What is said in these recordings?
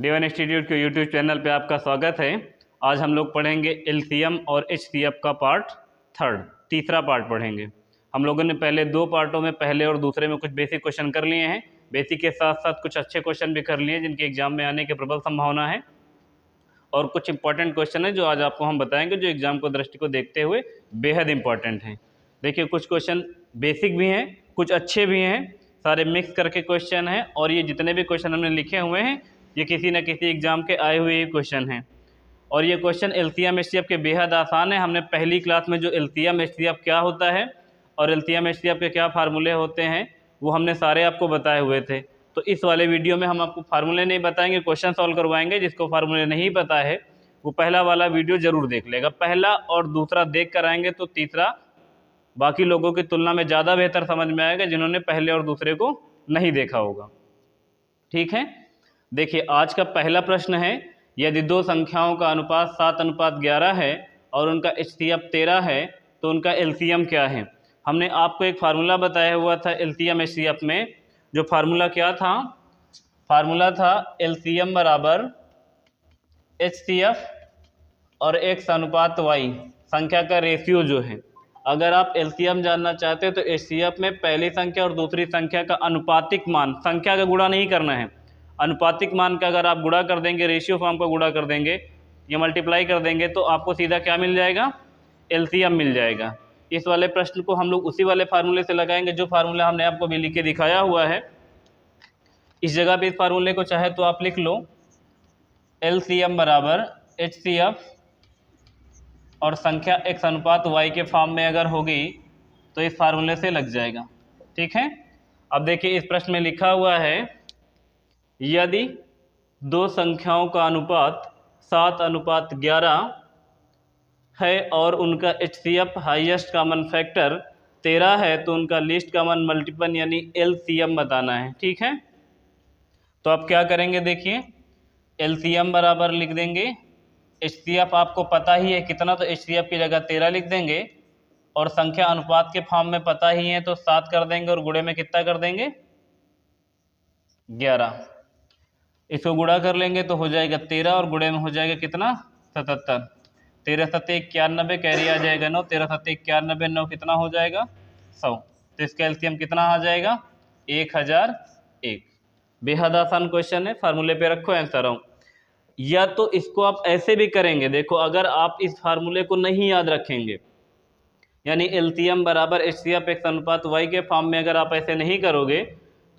D1 institute के YouTube channel पे आपका स्वागत है। आज हम लोग पढ़ेंगे एलसीएम और एचसीएफ का पार्ट थर्ड, तीसरा पार्ट पढ़ेंगे। हम लोगों ने पहले दो पार्टों में, पहले और दूसरे में कुछ बेसिक क्वेश्चन कर लिए हैं। बेसिक के साथ साथ कुछ अच्छे क्वेश्चन भी कर लिए हैं जिनके एग्जाम में आने की प्रबल संभावना है, और कुछ इंपॉर्टेंट क्वेश्चन है जो आज आपको हम बताएंगे, जो एग्जाम को दृष्टि को देखते हुए बेहद इंपॉर्टेंट हैं। देखिए, कुछ क्वेश्चन बेसिक भी हैं, कुछ अच्छे भी हैं, सारे मिक्स करके क्वेश्चन हैं। और ये जितने भी क्वेश्चन हमने लिखे हुए हैं ये किसी न किसी एग्जाम के आए हुए क्वेश्चन हैं। और ये क्वेश्चन एलसीएम एचसीएफ के बेहद आसान है। हमने पहली क्लास में जो एलसीएम एचसीएफ क्या होता है और एलसीएम एचसीएफ के क्या फार्मूले होते हैं वो हमने सारे आपको बताए हुए थे। तो इस वाले वीडियो में हम आपको फार्मूले नहीं बताएंगे, क्वेश्चन सॉल्व करवाएंगे। जिसको फार्मूले नहीं पता है वो पहला वाला वीडियो ज़रूर देख लेगा। पहला और दूसरा देख कर आएंगे तो तीसरा बाकी लोगों की तुलना में ज़्यादा बेहतर समझ में आएगा जिन्होंने पहले और दूसरे को नहीं देखा होगा। ठीक है, देखिए आज का पहला प्रश्न है, यदि दो संख्याओं का अनुपात 7:11 है और उनका एचसीएफ 13 है तो उनका एलसीएम क्या है। हमने आपको एक फार्मूला बताया हुआ था एलसीएम एचसीएफ में। जो फार्मूला क्या था? फार्मूला था एलसीएम बराबर एचसीएफ और एक्स अनुपात वाई, संख्या का रेशियो जो है। अगर आप एलसीएम जानना चाहते हो तो एचसीएफ में पहली संख्या और दूसरी संख्या का अनुपातिक मान, संख्या का गुणा नहीं करना है, अनुपातिक मान का अगर आप गुणा कर देंगे, रेशियो फॉर्म का गुणा कर देंगे या मल्टीप्लाई कर देंगे तो आपको सीधा क्या मिल जाएगा? एलसीएम मिल जाएगा। इस वाले प्रश्न को हम लोग उसी वाले फार्मूले से लगाएंगे जो फार्मूला हमने आपको भी लिख के दिखाया हुआ है। इस जगह पे इस फार्मूले को चाहे तो आप लिख लो, एलसीएम बराबर एचसीएफ और संख्या एक्स अनुपात वाई के फॉर्म में अगर होगी तो इस फार्मूले से लग जाएगा। ठीक है, अब देखिए इस प्रश्न में लिखा हुआ है, यदि दो संख्याओं का अनुपात 7:11 है और उनका एचसीएफ हाईएस्ट कॉमन फैक्टर 13 है तो उनका लीस्ट कॉमन मल्टीपल यानी एलसीएम बताना है। ठीक है, तो आप क्या करेंगे? देखिए, एलसीएम बराबर लिख देंगे, एचसीएफ आपको पता ही है कितना, तो एचसीएफ की जगह 13 लिख देंगे, और संख्या अनुपात के फॉर्म में पता ही है तो 7 कर देंगे और गुणे में कितना कर देंगे? 11। इसको गुणा कर लेंगे तो हो जाएगा 13 और गुणे में हो जाएगा कितना? 77। 13 7 91, कैरी आ जाएगा 9, 13 7 91, 9 कितना हो जाएगा? 100। तो इसका एलसीएम कितना आ जाएगा? 1001। बेहद आसान क्वेश्चन है, फार्मूले पे रखो, आंसर आओ। या तो इसको आप ऐसे भी करेंगे, देखो अगर आप इस फार्मूले को नहीं याद रखेंगे, यानी एलसीएम बराबर एचसीएफ एक्स अनुपात वाई के फॉर्म में अगर आप ऐसे नहीं करोगे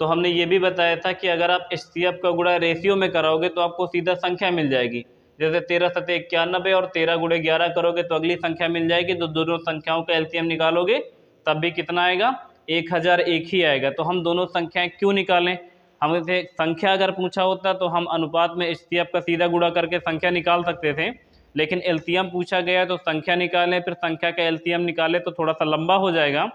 तो हमने ये भी बताया था कि अगर आप एचसीएफ का गुणा रेशियो में कराओगे तो आपको सीधा संख्या मिल जाएगी। जैसे 13 7 91 और 13 गुणे 11 करोगे तो अगली संख्या मिल जाएगी। तो दोनों संख्याओं का एलसीएम निकालोगे तब भी कितना आएगा? 1001 ही आएगा। तो हम दोनों संख्याएं क्यों निकालें? हमसे संख्या अगर पूछा होता तो हम अनुपात में एचसीएफ का सीधा गुणा करके संख्या निकाल सकते थे, लेकिन एलसीएम पूछा गया तो संख्या निकालें फिर संख्या का एलसीएम निकालें तो थोड़ा सा लंबा हो जाएगा।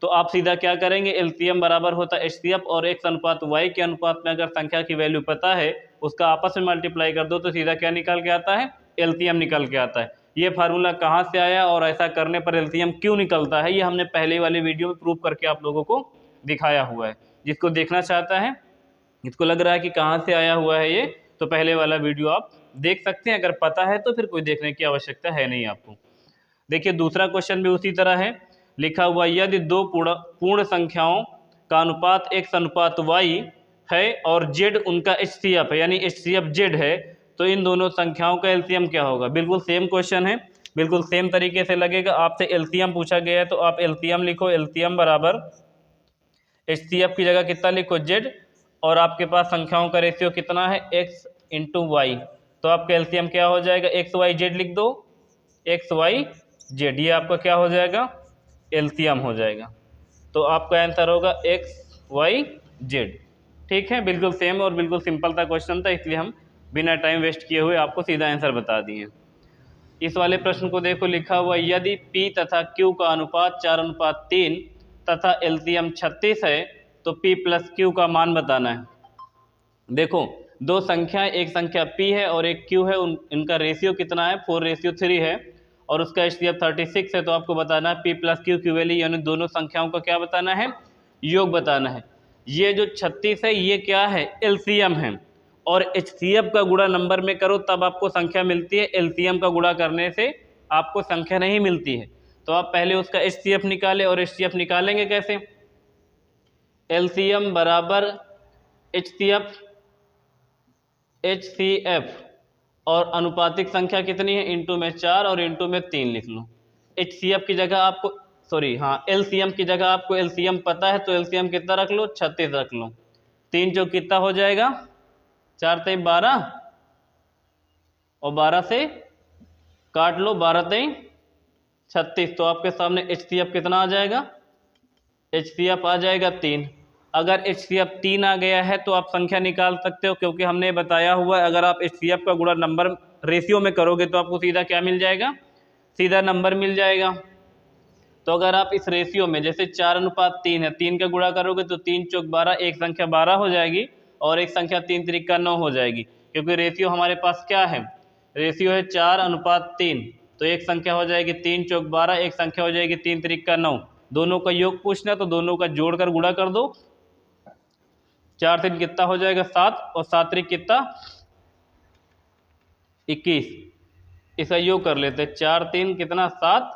तो आप सीधा क्या करेंगे? एलसीएम बराबर होता है एचसीएफ और एक्स अनुपात वाई के अनुपात में अगर संख्या की वैल्यू पता है उसका आपस में मल्टीप्लाई कर दो तो सीधा क्या निकल के आता है? एलसीएम निकल के आता है। ये फार्मूला कहाँ से आया और ऐसा करने पर एलसीएम क्यों निकलता है, ये हमने पहले वाले वीडियो में प्रूव करके आप लोगों को दिखाया हुआ है। जिसको देखना चाहता है, इसको लग रहा है कि कहाँ से आया हुआ है ये, तो पहले वाला वीडियो आप देख सकते हैं। अगर पता है तो फिर कोई देखने की आवश्यकता है नहीं आपको। देखिए दूसरा क्वेश्चन भी उसी तरह है, लिखा हुआ, यदि दो पूर्ण संख्याओं का अनुपात एक्स अनुपात वाई है और जेड उनका एचसीएफ है, यानी एचसीएफ जेड है, तो इन दोनों संख्याओं का एलसीएम क्या होगा। बिल्कुल सेम क्वेश्चन है, बिल्कुल सेम तरीके से लगेगा। आपसे एलसीएम पूछा गया है तो आप एलसीएम लिखो, एलसीएम बराबर एचसीएफ की जगह कितना लिखो? जेड, और आपके पास संख्याओं का रेशियो कितना है? X into Y. तो आपका एलसीएम क्या हो जाएगा? एक्स वाई जेड लिख दो, एक्स वाई जेड, ये आपका क्या हो जाएगा? एलसीएम हो जाएगा। तो आपका आंसर होगा एक्स वाई जेड। ठीक है, बिल्कुल सेम और बिल्कुल सिंपल था क्वेश्चन था, इसलिए हम बिना टाइम वेस्ट किए हुए आपको सीधा आंसर बता दिए। इस वाले प्रश्न को देखो, लिखा हुआ, यदि पी तथा क्यू का अनुपात 4:3 तथा एलसीएम 36 है तो P प्लस Q का मान बताना है। देखो दो संख्याएं, एक संख्या P है और एक Q है, इनका रेशियो कितना है? 4:3 है, और उसका एचसीएफ 36 है। तो आपको बताना है P प्लस Q की वैल्यू, यानी दोनों संख्याओं का क्या बताना है? योग बताना है। ये जो 36 है ये क्या है? एलसीएम है, और HCF का गुणा नंबर में करो तब आपको संख्या मिलती है, LCM का गुणा करने से आपको संख्या नहीं मिलती है। तो आप पहले उसका HCF निकालें, और HCF निकालेंगे कैसे? LCM बराबर HCF और अनुपातिक संख्या कितनी है, इंटू में 4 और इंटू में 3 लिख लो। HCF की जगह आपको LCM की जगह आपको LCM पता है, तो LCM कितना रख लो, 36 रख लो। 3 जो कितना हो जाएगा, 4 3 12 और 12 से काट लो, 12 3 36। तो आपके सामने HCF कितना आ जाएगा, HCF आ जाएगा 3। अगर HCF 3 आ गया है तो आप संख्या निकाल सकते हो, क्योंकि हमने बताया हुआ है अगर आप HCF का गुणा नंबर रेशियो में करोगे तो आपको सीधा क्या मिल जाएगा, सीधा नंबर मिल जाएगा। तो अगर आप इस रेशियो में जैसे 4:3 है, 3 का गुणा करोगे तो 3 चौक 12, एक संख्या 12 हो जाएगी और एक संख्या 3 त्रिका 9 हो जाएगी, क्योंकि रेशियो हमारे पास क्या है, रेशियो है 4:3। तो एक संख्या हो जाएगी 3 चौक 12, एक संख्या हो जाएगी 3 त्रिका 9। दोनों का योग पूछना तो दोनों का जोड़कर गुणा कर दो। 4 3 कितना हो जाएगा 7 और 7 3 कितना 21। इसका योग कर लेते हैं, 4 3 कितना 7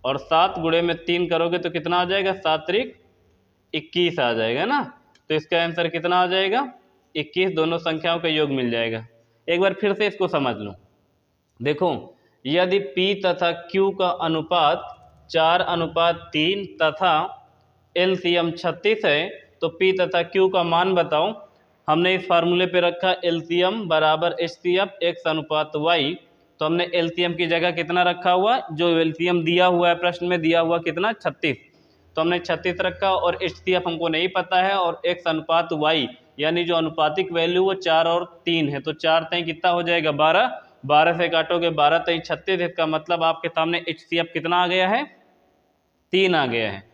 और 7 गुणे में 3 करोगे तो कितना आ जाएगा, 7 3 21 आ जाएगा ना। तो इसका आंसर कितना आ जाएगा, 21। दोनों संख्याओं का योग मिल जाएगा। एक बार फिर से इसको समझ लो। देखो, यदि P तथा Q का अनुपात 4:3 तथा LCM 36 है तो P तथा Q का मान बताओ। हमने इस फार्मूले पे रखा LCM बराबर HCF x/y। तो हमने LCM की जगह कितना रखा हुआ, जो LCM दिया हुआ है प्रश्न में दिया हुआ कितना 36, तो हमने 36 रखा और HCF हमको नहीं पता है, और x/y यानी जो अनुपातिक वैल्यू वो 4 और 3 है। तो 4 3 कितना हो जाएगा 12, 12 से काटोगे 12 3 36। इसका मतलब आपके सामने HCF कितना आ गया है, 3 आ गया है।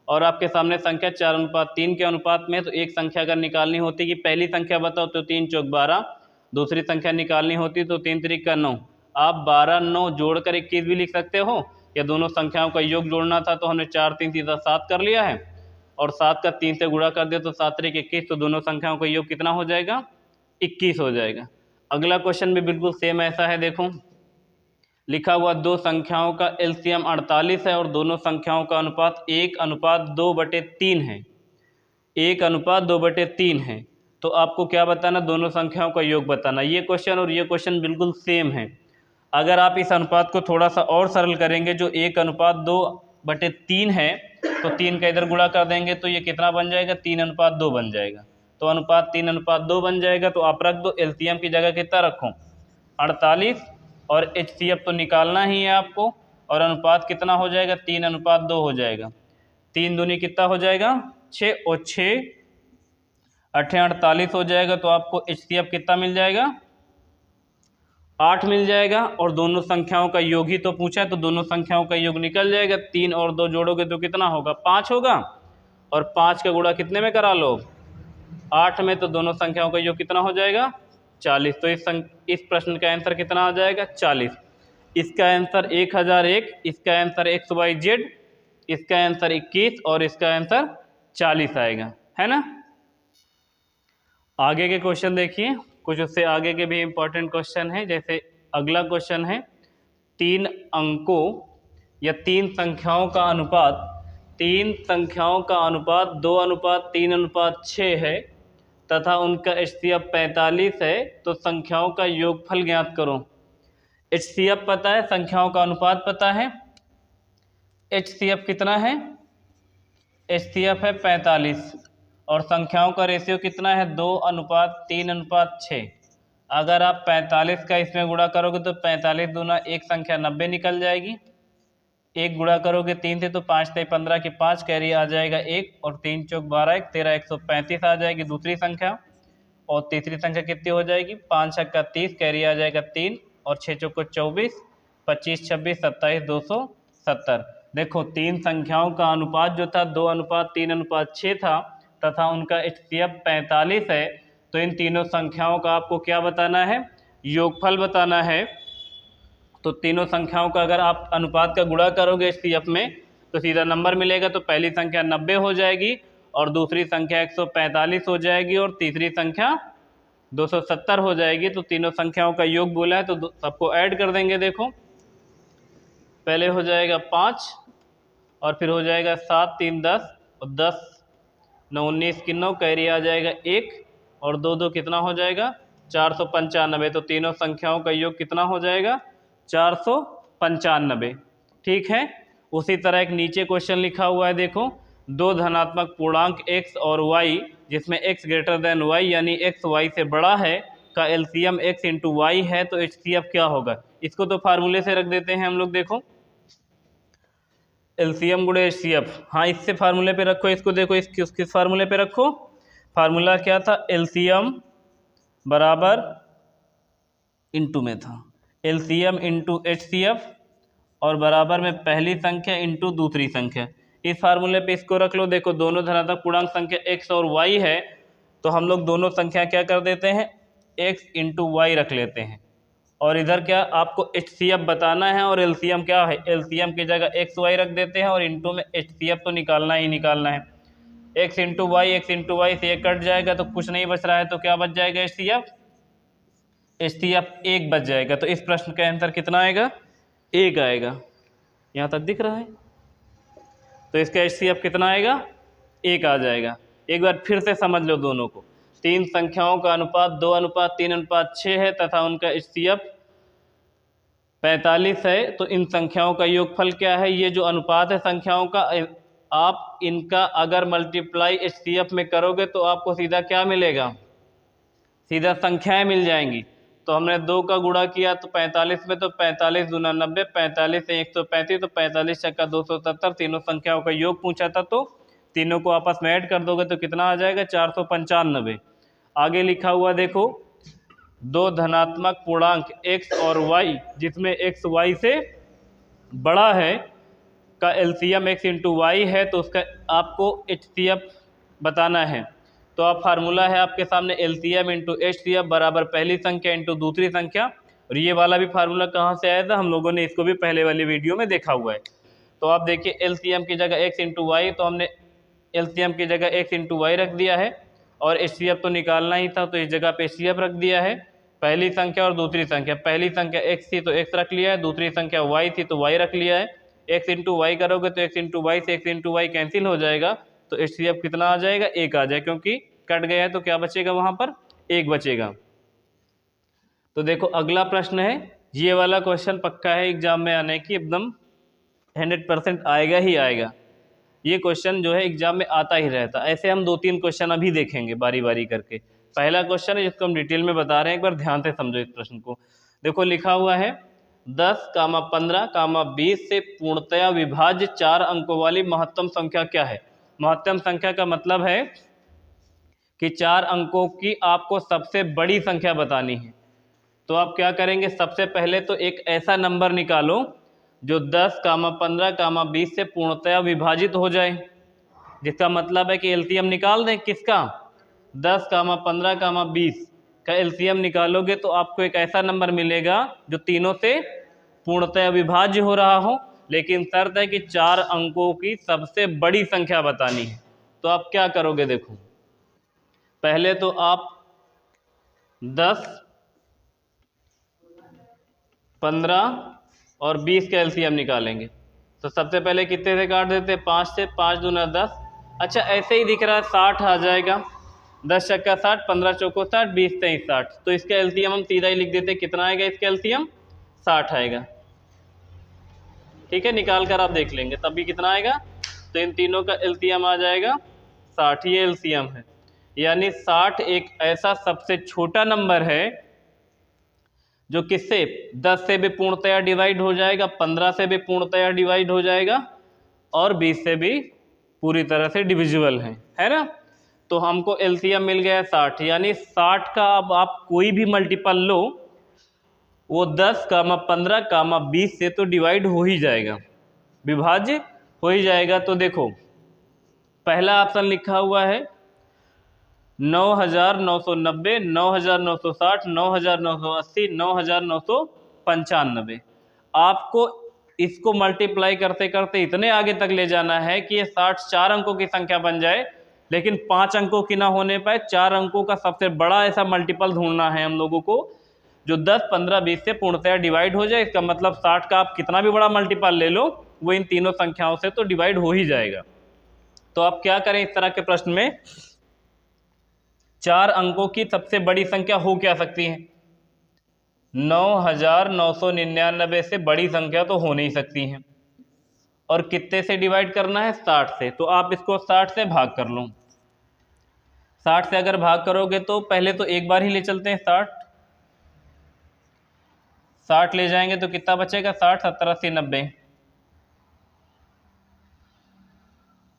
और आपके सामने संख्या 4:3 के अनुपात में, तो एक संख्या अगर निकालनी होती कि पहली संख्या बताओ तो 3 चौक 12, दूसरी संख्या निकालनी होती तो 3 त्रिका 9। आप 12 9 जोड़कर 21 भी लिख सकते हो, या दोनों संख्याओं का योग जोड़ना था तो हमने 4 3 सीधा 7 कर लिया है, और 7 का 3 से गुणा कर दिया तो 7 3 21। तो दोनों संख्याओं का योग कितना हो जाएगा, 21 हो जाएगा। अगला क्वेश्चन भी बिल्कुल सेम ऐसा है। देखो, लिखा हुआ दो संख्याओं का LCM 48 है और दोनों संख्याओं का अनुपात 1:2/3 है। 1:2/3 है। तो आपको क्या बताना, दोनों संख्याओं का योग बताना। ये क्वेश्चन और ये क्वेश्चन बिल्कुल सेम है। अगर आप इस अनुपात को थोड़ा सा और सरल करेंगे, जो 1:2/3 है, तो 3 का इधर गुणा कर देंगे तो ये कितना बन जाएगा, 3:2 बन जाएगा। तो अनुपात 3:2 बन जाएगा। तो आप रख दो, LCM की जगह कितना रखो 48, और HCF तो निकालना ही है आपको, और अनुपात कितना हो जाएगा 3:2 हो जाएगा। 3 दूनी कितना हो जाएगा 6, और 6 8 48 हो जाएगा। तो आपको HCF कितना मिल जाएगा, 8 मिल जाएगा। और दोनों संख्याओं का योग ही तो पूछा है, तो दोनों संख्याओं का योग निकल जाएगा। 3 और 2 जोड़ोगे तो कितना होगा 5 होगा, और 5 का गुणा कितने में करा लो 8 में, तो दोनों संख्याओं का योग कितना हो जाएगा 40। तो इस प्रश्न का आंसर कितना आ जाएगा 40। इसका आंसर 1001, इसका आंसर XYZ, इसका आंसर 21 और इसका आंसर 40 आएगा, है ना। आगे के क्वेश्चन देखिए, कुछ उससे आगे के भी इंपॉर्टेंट क्वेश्चन है। जैसे अगला क्वेश्चन है, 3 अंकों या 3 संख्याओं का अनुपात 2:3:6 है तथा उनका HCF 45 है। तो संख्याओं का योगफल ज्ञात करो। HCF पता है, संख्याओं का अनुपात पता है। HCF कितना है, HCF है 45, और संख्याओं का रेशियो कितना है 2:3:6। अगर आप 45 का इसमें गुणा करोगे तो 45 दूना एक संख्या 90 निकल जाएगी। एक गुणा करोगे 3 से तो 5 3 15 की 5 कैरी आ जाएगा 1, और 3 चौक 12 13 135 आ जाएगी दूसरी संख्या। और तीसरी संख्या कितनी हो जाएगी 5 6 का 30 कैरी आ जाएगा 3, और 6 चौक 24 25 26 27 270। देखो, 3 संख्याओं का अनुपात जो था 2:3:6 था तथा उनका HCF 45 है। तो इन तीनों संख्याओं का आपको क्या बताना है, योगफल बताना है। तो तीनों संख्याओं का अगर आप अनुपात का गुणा करोगे HCF में तो सीधा नंबर मिलेगा। तो पहली संख्या 90 हो जाएगी, और दूसरी संख्या 145 हो जाएगी, और तीसरी संख्या 270 हो जाएगी। तो तीनों संख्याओं का योग बोला है तो सबको ऐड कर देंगे। देखो पहले हो जाएगा 5 और फिर हो जाएगा 7 3 10 और 10 9 19 की 9 कैरी आ जाएगा 1 और 2 2 कितना हो जाएगा 495। तो तीनों संख्याओं का योग कितना हो जाएगा 495। ठीक है। उसी तरह एक नीचे क्वेश्चन लिखा हुआ है, देखो दो धनात्मक पूर्णांक x और y जिसमें x ग्रेटर देन y यानी x y से बड़ा है का एलसीएम x इंटू वाई है तो HCF क्या होगा। इसको तो फार्मूले से रख देते हैं हम लोग। देखो एलसीएम गुणे HCF, हाँ इससे फार्मूले पे रखो इसको। देखो इस किस फार्मूले पे रखो, फार्मूला क्या था, एलसीएम बराबर इंटू में था एलसीएम इंटू HCF और बराबर में पहली संख्या इंटू दूसरी संख्या। इस फार्मूले पे इसको रख लो। देखो दोनों धनात्मक पूर्णांक संख्या x और y है तो हम लोग दोनों संख्या क्या कर देते हैं x इंटू वाई रख लेते हैं और इधर क्या आपको HCF बताना है और एलसीएम क्या है, एलसीएम की जगह एक्स वाई रख देते हैं और इंटू में HCF तो निकालना ही निकालना है। x इंटू वाई से ये कट जाएगा तो कुछ नहीं बच रहा है तो क्या बच जाएगा HCF 1 बच जाएगा। तो इस प्रश्न का आंसर कितना आएगा 1 आएगा। यहाँ तक दिख रहा है तो इसका HCF कितना आएगा 1 आ जाएगा। एक बार फिर से समझ लो दोनों को, तीन संख्याओं का अनुपात 2:3:6 है तथा उनका HCF 45 है। तो इन संख्याओं का योगफल क्या है, ये जो अनुपात है संख्याओं का, आप इनका अगर मल्टीप्लाई HCF में करोगे तो आपको सीधा क्या मिलेगा, सीधा संख्याएं मिल जाएंगी। तो हमने 2 का गुणा किया तो 45 में, तो 45 दूना 90, 45 से 135, तो 45 छक्का 270। तीनों संख्याओं का योग पूछा था तो तीनों को आपस में ऐड कर दोगे तो कितना आ जाएगा 495। आगे लिखा हुआ देखो दो धनात्मक पूर्णांक x और y जिसमें x y से बड़ा है का एलसीएम x इंटू वाई है तो उसका आपको HCF बताना है। तो आप फार्मूला है आपके सामने एलसीएम इंटू HCF बराबर पहली संख्या इंटू दूसरी संख्या। और ये वाला भी फार्मूला कहाँ से आया था, हम लोगों ने इसको भी पहले वाली वीडियो में देखा हुआ है। तो आप देखिए एलसीएम की जगह x इंटू वाई, तो हमने एलसीएम की जगह x इंटू वाई रख दिया है और HCF तो निकालना ही था तो इस जगह पे HCF रख दिया है। पहली संख्या और दूसरी संख्या, पहली संख्या x थी तो x रख लिया है, दूसरी संख्या y थी तो y रख लिया है। x इंटू वाई करोगे तो x इंटू वाई से x इंटू वाई कैंसिल हो जाएगा तो HCF कितना आ जाएगा 1 आ जाएगा, क्योंकि कट गया है तो क्या बचेगा वहाँ पर 1 बचेगा। तो देखो अगला प्रश्न है, ये वाला क्वेश्चन पक्का है एग्जाम में आने की, एकदम 100% आएगा ही आएगा। ये क्वेश्चन जो है एग्जाम में आता ही रहता है। ऐसे हम 2-3 क्वेश्चन अभी देखेंगे बारी बारी करके। पहला क्वेश्चन है जिसको हम डिटेल में बता रहे हैं, एक बार ध्यान से समझो इस प्रश्न को। देखो लिखा हुआ है 10, 15, 20 से पूर्णतया विभाज्य 4 अंकों वाली महत्तम संख्या क्या है। महत्तम संख्या का मतलब है कि 4 अंकों की आपको सबसे बड़ी संख्या बतानी है। तो आप क्या करेंगे, सबसे पहले तो एक ऐसा नंबर निकालो जो 10, 15, 20 से पूर्णतया विभाजित हो जाए, जिसका मतलब है कि एलसीएम निकाल दें किसका, 10, 15, 20 का एलसीएम निकालोगे तो आपको एक ऐसा नंबर मिलेगा जो तीनों से पूर्णतया विभाज्य हो रहा हो, लेकिन शर्त है कि 4 अंकों की सबसे बड़ी संख्या बतानी है। तो आप क्या करोगे, देखो पहले तो आप 10, 15 और 20 का एलसीएम निकालेंगे। तो सबसे पहले कितने से काट देते हैं, 5 से, 5 दूना 10। अच्छा ऐसे ही दिख रहा है 60 आ जाएगा, 10 छक्का 60, 15 चौको 60, 20 23 60। तो इसका एलसीएम हम सीधा ही लिख देते हैं, कितना आएगा इसका एलसीएम 60 आएगा। ठीक है, निकाल कर आप देख लेंगे तब भी कितना आएगा। तो इन तीनों का एलसीएम आ जाएगा 60, ये एलसीएम है। यानी 60 एक ऐसा सबसे छोटा नंबर है जो किससे, 10 से भी पूर्णतया डिवाइड हो जाएगा, 15 से भी पूर्णतया डिवाइड हो जाएगा और 20 से भी पूरी तरह से डिविजिबल है ना। तो हमको एलसीएम मिल गया 60, यानी 60 का अब आप कोई भी मल्टीपल लो वो 10, 15, 20 से तो डिवाइड हो ही जाएगा, विभाज्य हो ही जाएगा। तो देखो पहला ऑप्शन लिखा हुआ है 9990, 9960, 9980, 9995। आपको इसको मल्टीप्लाई करते करते इतने आगे तक ले जाना है कि ये 60 4 अंकों की संख्या बन जाए लेकिन 5 अंकों की ना होने पाए, 4 अंकों का सबसे बड़ा ऐसा मल्टीपल ढूंढना है हम लोगों को जो 10, 15, 20 से पूर्णतया डिवाइड हो जाए। इसका मतलब 60 का आप कितना भी बड़ा मल्टीपल ले लो वो इन तीनों संख्याओं से तो डिवाइड हो ही जाएगा। तो आप क्या करें इस तरह के प्रश्न में, 4 अंकों की सबसे बड़ी संख्या हो क्या सकती है? 9999 से बड़ी संख्या तो हो नहीं सकती है। और कितने से डिवाइड करना है? 60 से। तो आप इसको 60 से भाग कर लो। 60 से अगर भाग करोगे तो पहले तो एक बार ही ले चलते हैं 60 ले जाएंगे तो कितना बचेगा? 60, 70, 80, 90।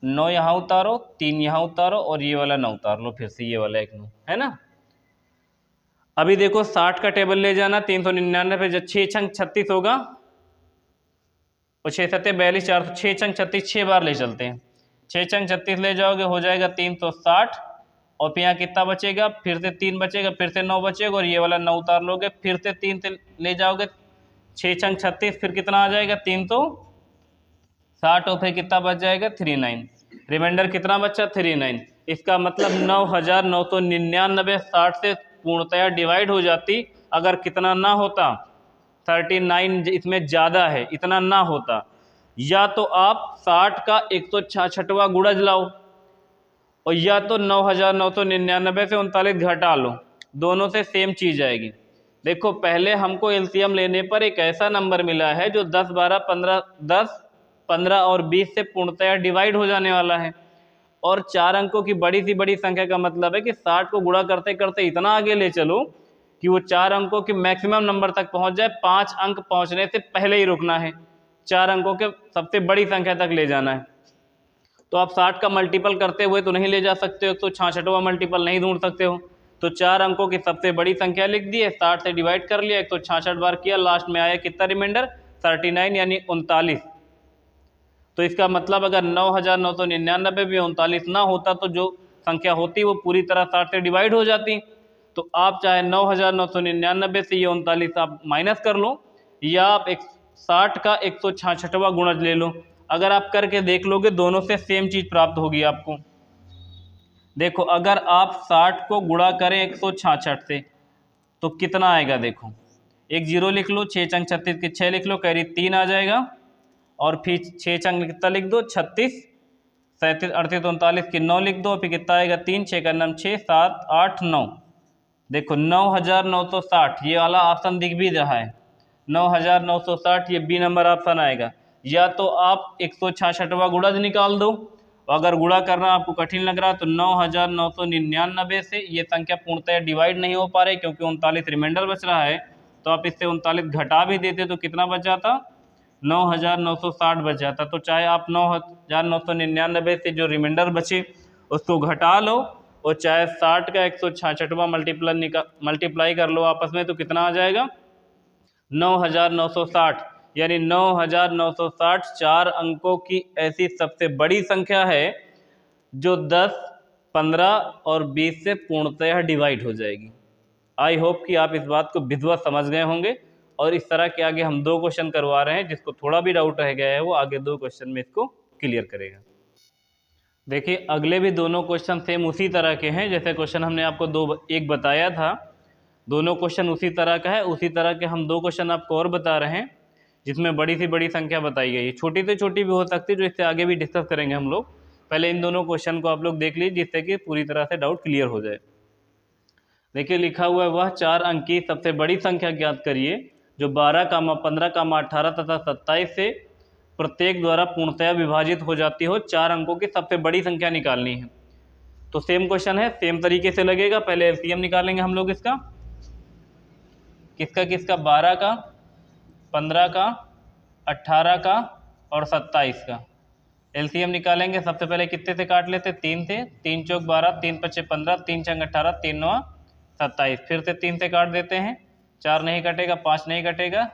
9 यहाँ उतारो, 3 यहाँ उतारो और ये वाला 9 उतार लो, फिर से ये वाला एक 9 है ना। अभी देखो 60 का टेबल ले जाना, 399 पे 6 छंग 36 होगा और 6 सत्ते 42, 4 6 छंग 36 6 बार ले चलते हैं। 6 छंग 36 ले जाओगे हो जाएगा 360 और फिर यहाँ कितना बचेगा? फिर से 3 बचेगा, फिर से 9 बचेगा और ये वाला 9 उतार लोगे, फिर से 3 से ले जाओगे, 6 छंग 36 फिर कितना आ जाएगा? 360 और फिर कितना बच जाएगा? 39। रिमाइंडर कितना बचा? 39। इसका मतलब 9999 60 से पूर्णतया डिवाइड हो जाती अगर कितना ना होता? 39 इसमें ज़्यादा है, इतना ना होता। या तो आप 60 का 166वां गुणज लाओ और या तो 9999 से 39 घटा लो, दोनों से सेम चीज़ आएगी। देखो पहले हमको एलसीएम लेने पर एक ऐसा नंबर मिला है जो 10, 12, 15, 10, 15 और 20 से पूर्णतया डिवाइड हो जाने वाला है। और 4 अंकों की बड़ी सी बड़ी संख्या का मतलब है कि 60 को गुणा करते करते इतना आगे ले चलो कि वो 4 अंकों के मैक्सिमम नंबर तक पहुंच जाए। 5 अंक पहुंचने से पहले ही रुकना है, 4 अंकों के सबसे बड़ी संख्या तक ले जाना है। तो आप 60 का मल्टीपल करते हुए तो नहीं ले जा सकते हो, तो 66वां मल्टीपल नहीं ढूंढ सकते हो। तो 4 अंकों की सबसे बड़ी संख्या लिख दिए, 60 से डिवाइड कर लिया, 166 बार किया, लास्ट में आया कितना रिमाइंडर? 39 यानी 39। तो इसका मतलब अगर 9999 भी 39 ना होता तो जो संख्या होती वो पूरी तरह 60 से डिवाइड हो जाती। तो आप चाहे 9999 से ये 39 आप माइनस कर लो या आप 60 का 166वां गुणज ले लो। अगर आप करके देख लोगे दोनों से सेम चीज़ प्राप्त होगी आपको। देखो अगर आप 60 को गुणा करें 166 से तो कितना आएगा? देखो एक जीरो लिख लो, 6 चंग 36 के 6 लिख लो, कैरी 3 आ जाएगा और फिर 6 चंग कितना लिख दो? 36, 37, 38, 39 की 9 लिख दो, फिर कितना आएगा? 3, 6 का नाम 6, 7, 8, 9। देखो 9960 ये वाला ऑप्शन दिख भी रहा है, 9960 ये बी नंबर ऑप्शन आएगा। या तो आप 166वां गुणज निकाल दो, अगर गुणा करना आपको कठिन लग रहा है तो 9999 से ये संख्या पूर्णतः डिवाइड नहीं हो पा रही क्योंकि 39 रिमाइंडर बच रहा है, तो आप इससे 39 घटा भी देते तो कितना बच जाता? 9960 बच जाता। तो चाहे आप 9999 से जो रिमाइंडर बचे उसको घटा लो और चाहे 60 का 166वां मल्टीप्लाई कर लो आपस में, तो कितना आ जाएगा? 9960। यानी 9960 4 अंकों की ऐसी सबसे बड़ी संख्या है जो 10, 15 और 20 से पूर्णतः डिवाइड हो जाएगी। आई होप कि आप इस बात को विधिवत समझ गए होंगे और इस तरह के आगे हम 2 क्वेश्चन करवा रहे हैं, जिसको थोड़ा भी डाउट रह गया है वो आगे 2 क्वेश्चन में इसको क्लियर करेगा। देखिए अगले भी दोनों क्वेश्चन सेम उसी तरह के हैं जैसे क्वेश्चन हमने आपको एक बताया था। दोनों क्वेश्चन उसी तरह का है, उसी तरह के हम 2 क्वेश्चन आपको और बता रहे हैं जिसमें बड़ी से बड़ी संख्या बताई गई है। छोटी से छोटी भी हो सकती है जो इससे आगे भी डिस्कस करेंगे हम लोग। पहले इन दोनों क्वेश्चन को आप लोग देख लीजिए जिससे कि पूरी तरह से डाउट क्लियर हो जाए। देखिए लिखा हुआ है वह 4 अंक की सबसे बड़ी संख्या ज्ञात करिए जो 12, 15, 18 तथा 27 से प्रत्येक द्वारा पूर्णतया विभाजित हो जाती हो। 4 अंकों की सबसे बड़ी संख्या निकालनी है। तो सेम क्वेश्चन है, सेम तरीके से लगेगा। पहले एलसीएम निकालेंगे हम लोग इसका, किसका 12 का, 15 का, 18 का और 27 का एलसीएम निकालेंगे। सबसे पहले कितने से काट लेते? 3 से। 3 चौक 12, 3 पच्चे 15, 3 छंग 18, 3 नौ 27। फिर से 3 से काट देते हैं, 4 नहीं कटेगा, 5 नहीं कटेगा,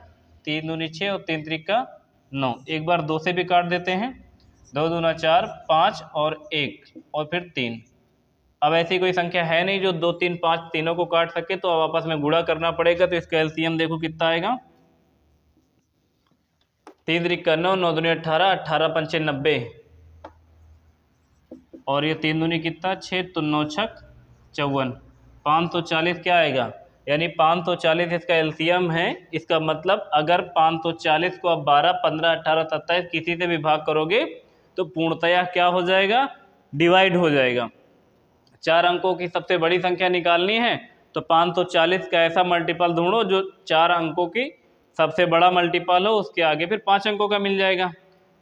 3 दूनी 6 और 3 त्रिका 9। एक बार 2 से भी काट देते हैं, 2 दूना 4, 5 और 1 और फिर 3। अब ऐसी कोई संख्या है नहीं जो 2, 3, 5 तीनों को काट सके, तो अब आपस में गुणा करना पड़ेगा। तो इसका एलसीएम देखो कितना आएगा? 3 त्रिका 9, 9 दूनी 18, 18 पंचे 90, और ये 3 दूनी कितना 6, 3 9 छक 54, 540 क्या आएगा, यानी 540 इसका एलसीएम है। इसका मतलब अगर 540 को आप 12, 15, 18, 27 किसी से भी भाग करोगे तो पूर्णतया क्या हो जाएगा, डिवाइड हो जाएगा। 4 अंकों की सबसे बड़ी संख्या निकालनी है तो 540 का ऐसा मल्टीपल ढूंढो जो 4 अंकों की सबसे बड़ा मल्टीपल हो, उसके आगे फिर 5 अंकों का मिल जाएगा।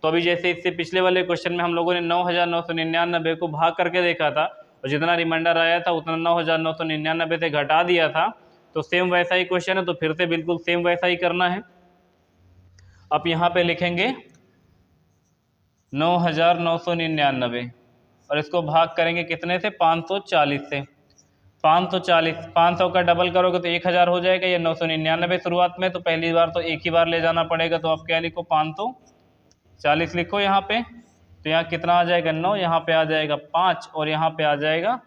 तो अभी जैसे इससे पिछले वाले क्वेश्चन में हम लोगों ने 9999 को भाग करके देखा था और जितना रिमाइंडर आया था उतना 9999 से घटा दिया था, तो सेम वैसा ही क्वेश्चन है, तो फिर से बिल्कुल सेम वैसा ही करना है। अब यहाँ पे लिखेंगे 9999 और इसको भाग करेंगे कितने से, 540 से। 540, 500 का डबल करोगे तो 1000 हो जाएगा, या 999 शुरुआत में, तो पहली बार तो एक ही बार ले जाना पड़ेगा, तो आप क्या लिखो 540 लिखो यहाँ पे। तो यहाँ कितना आ जाएगा 9, यहाँ पे आ जाएगा 5 और यहाँ पे आ जाएगा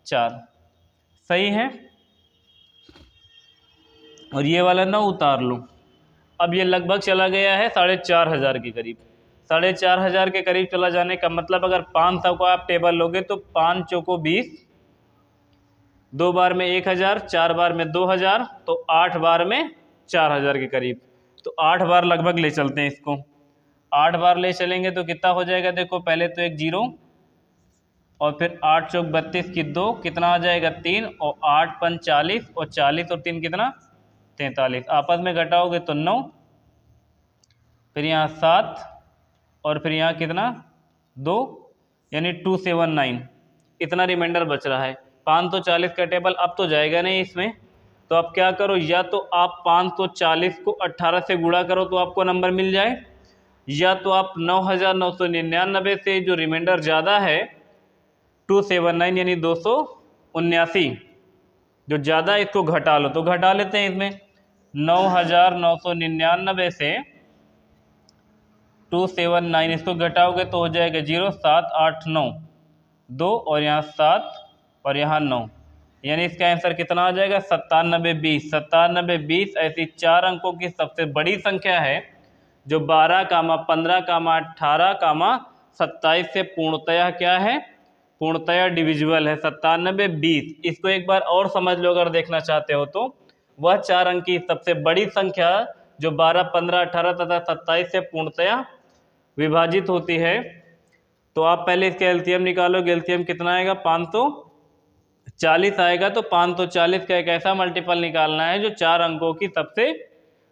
4। सही है। और ये वाला 9 उतार लो। अब ये लगभग चला गया है 4500 के करीब। 4500 के करीब चला जाने का मतलब अगर 500 को आप टेबल लोगे तो 5 चौको 20, 2 बार में 1000, 4 बार में 2000, तो 8 बार में 4000 के करीब। तो 8 बार लगभग ले चलते हैं इसको। 8 बार ले चलेंगे तो कितना हो जाएगा, देखो पहले तो एक 0 और फिर 8 चौक 32 की 2, कितना आ जाएगा 3, और 8 5 40 और 40 और 3 कितना 43, आपस में घटाओगे तो 9, फिर यहाँ 7 और फिर यहाँ कितना 2, यानी 279, इतना रिमाइंडर बच रहा है। 540 का टेबल अब तो जाएगा नहीं इसमें, तो आप क्या करो, या तो आप 540 को 18 से गुणा करो तो आपको नंबर मिल जाए, या तो आप 9999 से जो रिमाइंडर ज़्यादा है 279 यानी 279 जो ज़्यादा, इसको घटा लो। तो घटा लेते हैं इसमें 9999 से 279, इसको घटाओगे तो हो जाएगा 0, 7 8 9 2 और यहाँ 7 और यहाँ 9, यानी इसका आंसर कितना आ जाएगा 9720। 9720 ऐसी 4 अंकों की सबसे बड़ी संख्या है जो 12, 15, 18, 27 से पूर्णतया क्या है, पूर्णतया डिविजिबल है। 9720, इसको एक बार और समझ लो अगर देखना चाहते हो तो, वह 4 अंक की सबसे बड़ी संख्या जो 12, 15, 18 तथा 27 से पूर्णतया विभाजित होती है। तो आप पहले इसका एलसीएम निकालोगे, एलसीएम कितना आएगा 540 आएगा। तो 540 का एक ऐसा मल्टीपल निकालना है जो 4 अंकों की सबसे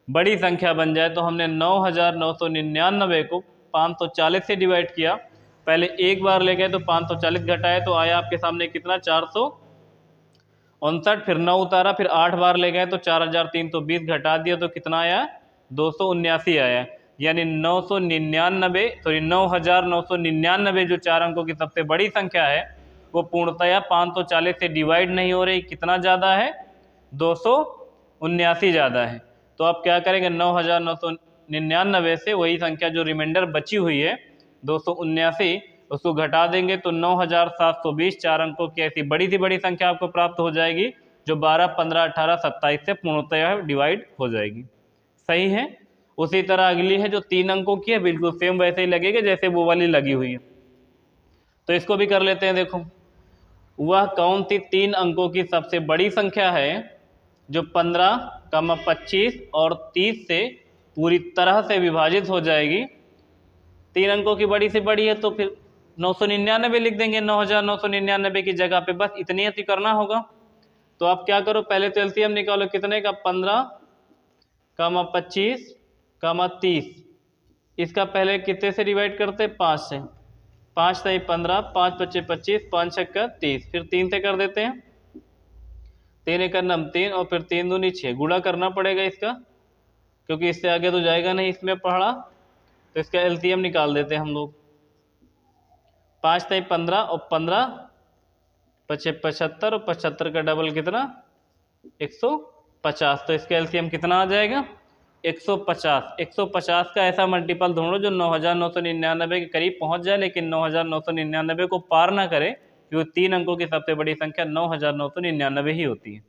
बड़ी संख्या बन जाए। तो हमने 9999 को 540 से डिवाइड किया, पहले एक बार ले गए तो 540 घटाए तो आया आपके सामने कितना 459, फिर 9 उतारा, फिर 8 बार ले गए तो 4320 घटा दिया तो कितना आया 279 आया। यानी 9999 जो 4 अंकों की सबसे बड़ी संख्या है वो पूर्णतया 540 से डिवाइड नहीं हो रही, कितना ज़्यादा है 279 ज़्यादा है। तो आप क्या करेंगे 9999 से वही संख्या जो रिमाइंडर बची हुई है 279, उसको घटा देंगे तो 9720 4 अंकों की ऐसी बड़ी से बड़ी संख्या आपको प्राप्त हो जाएगी जो 12, 15, 18, 27 से पूर्णतया डिवाइड हो जाएगी। सही है। उसी तरह अगली है जो 3 अंकों की है, बिल्कुल सेम वैसे ही लगेगा जैसे वो वाली लगी हुई है। तो इसको भी कर लेते हैं। देखो वह कौन सी 3 अंकों की सबसे बड़ी संख्या है जो 15, 25 और 30 से पूरी तरह से विभाजित हो जाएगी। 3 अंकों की बड़ी से बड़ी है तो फिर 999 लिख देंगे, 9999 की जगह पे, बस इतनी ही करना होगा। तो आप क्या करो, पहले तो एलसीएम निकालो कितने का 15, 25, 30, इसका पहले कितने से डिवाइड करते 5 से, 5 से 15, 5 5 25, 5 6 30, फिर 3 से कर देते हैं, 3 1 9 3 और फिर 3 दूनी 6, गुणा करना पड़ेगा इसका क्योंकि इससे आगे तो जाएगा नहीं इसमें पढ़ा। तो इसका एलसीएम निकाल देते हैं हम लोग, 5 से 15 और 15 75 और 75 का डबल कितना 150। तो इसका एलसीएम कितना आ जाएगा 150। 150 का ऐसा मल्टीपल ढूंढो जो 9999 के करीब पहुंच जाए लेकिन 9999 को पार ना करे, क्योंकि 3 अंकों की सबसे बड़ी संख्या 9999 ही होती है।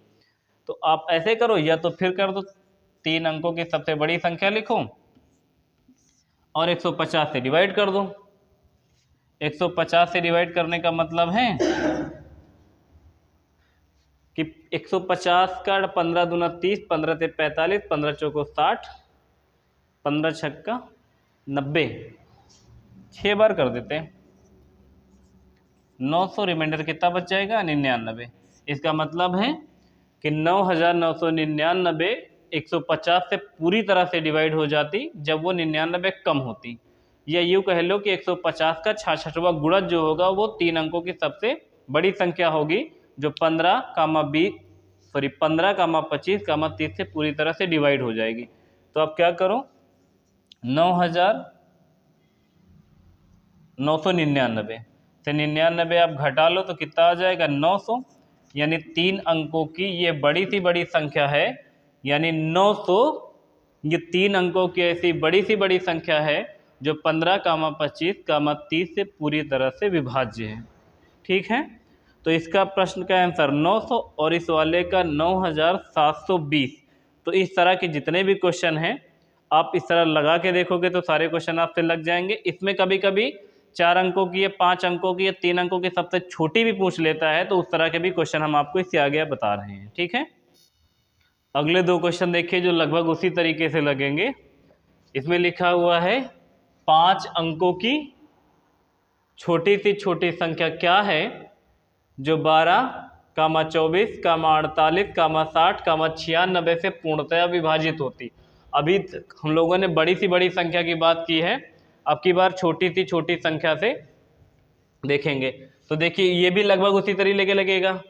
तो आप ऐसे करो या तो फिर कर दो, 3 अंकों की सबसे बड़ी संख्या लिखो और 150 से डिवाइड कर दो। 150 से डिवाइड करने का मतलब है कि 150 का 15 दूना 30, 15 से 45, 15 चौको 60, 15 छक्का 90, 6 बार कर देते हैं। 900 रिमाइंडर कितना बच जाएगा? 99। इसका मतलब है कि 9999 150 से पूरी तरह से डिवाइड हो जाती जब वो 99 कम होती, या यूँ कह लो कि 150 का 66वां गुणज जो होगा वो 3 अंकों की सबसे बड़ी संख्या होगी, जो 15, 25, 30 से पूरी तरह से डिवाइड हो जाएगी। तो अब क्या करो, 9999 से 99 आप घटा लो तो कितना आ जाएगा? 900। यानी 3 अंकों की ये बड़ी सी बड़ी संख्या है, यानी 900 ये 3 अंकों की ऐसी बड़ी सी बड़ी संख्या है जो 15, 25, 30 से पूरी तरह से विभाज्य है। ठीक है, तो इसका प्रश्न का आंसर 900 और इस वाले का 9720। तो इस तरह के जितने भी क्वेश्चन हैं आप इस तरह लगा के देखोगे तो सारे क्वेश्चन आपसे लग जाएंगे। इसमें कभी कभी 4 अंकों की या 5 अंकों की या 3 अंकों की सबसे छोटी भी पूछ लेता है, तो उस तरह के भी क्वेश्चन हम आपको इससे आगे बता रहे हैं। ठीक है, अगले 2 क्वेश्चन देखिए जो लगभग उसी तरीके से लगेंगे। इसमें लिखा हुआ है 5 अंकों की छोटी सी छोटी संख्या क्या है जो 12, 24, 48, 60, 96 से पूर्णतया विभाजित होती। अभी हम लोगों ने बड़ी सी बड़ी संख्या की बात की है, अब की बार छोटी सी छोटी संख्या से देखेंगे। तो देखिए ये भी लगभग उसी तरीके लगेगा।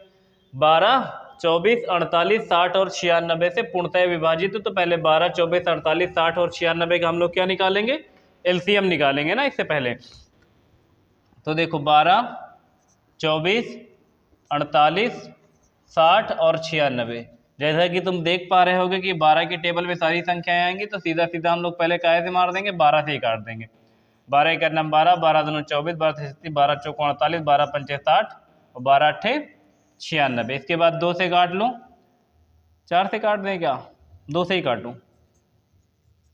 12, 24, 48, 60 और 96 से पूर्णतः विभाजित। तो पहले 12, 24, 48, 60 और 96 का हम लोग क्या निकालेंगे? एलसीएम निकालेंगे ना इससे पहले। तो देखो 12, 24, 48, 60 और 96, जैसा कि तुम देख पा रहे होगे कि 12 की टेबल में सारी संख्याएं आएंगी, तो सीधा सीधा हम लोग पहले काय से मार देंगे? 12 से ही काट देंगे। 12 का नाम 12, 12 दूनी 24, 12 से 12 चौको 48, 12 पंचे 60 और 12 अट्ठे 96। इसके बाद 2 से काट लो, 4 से काट दें क्या? 2 से ही काटूं,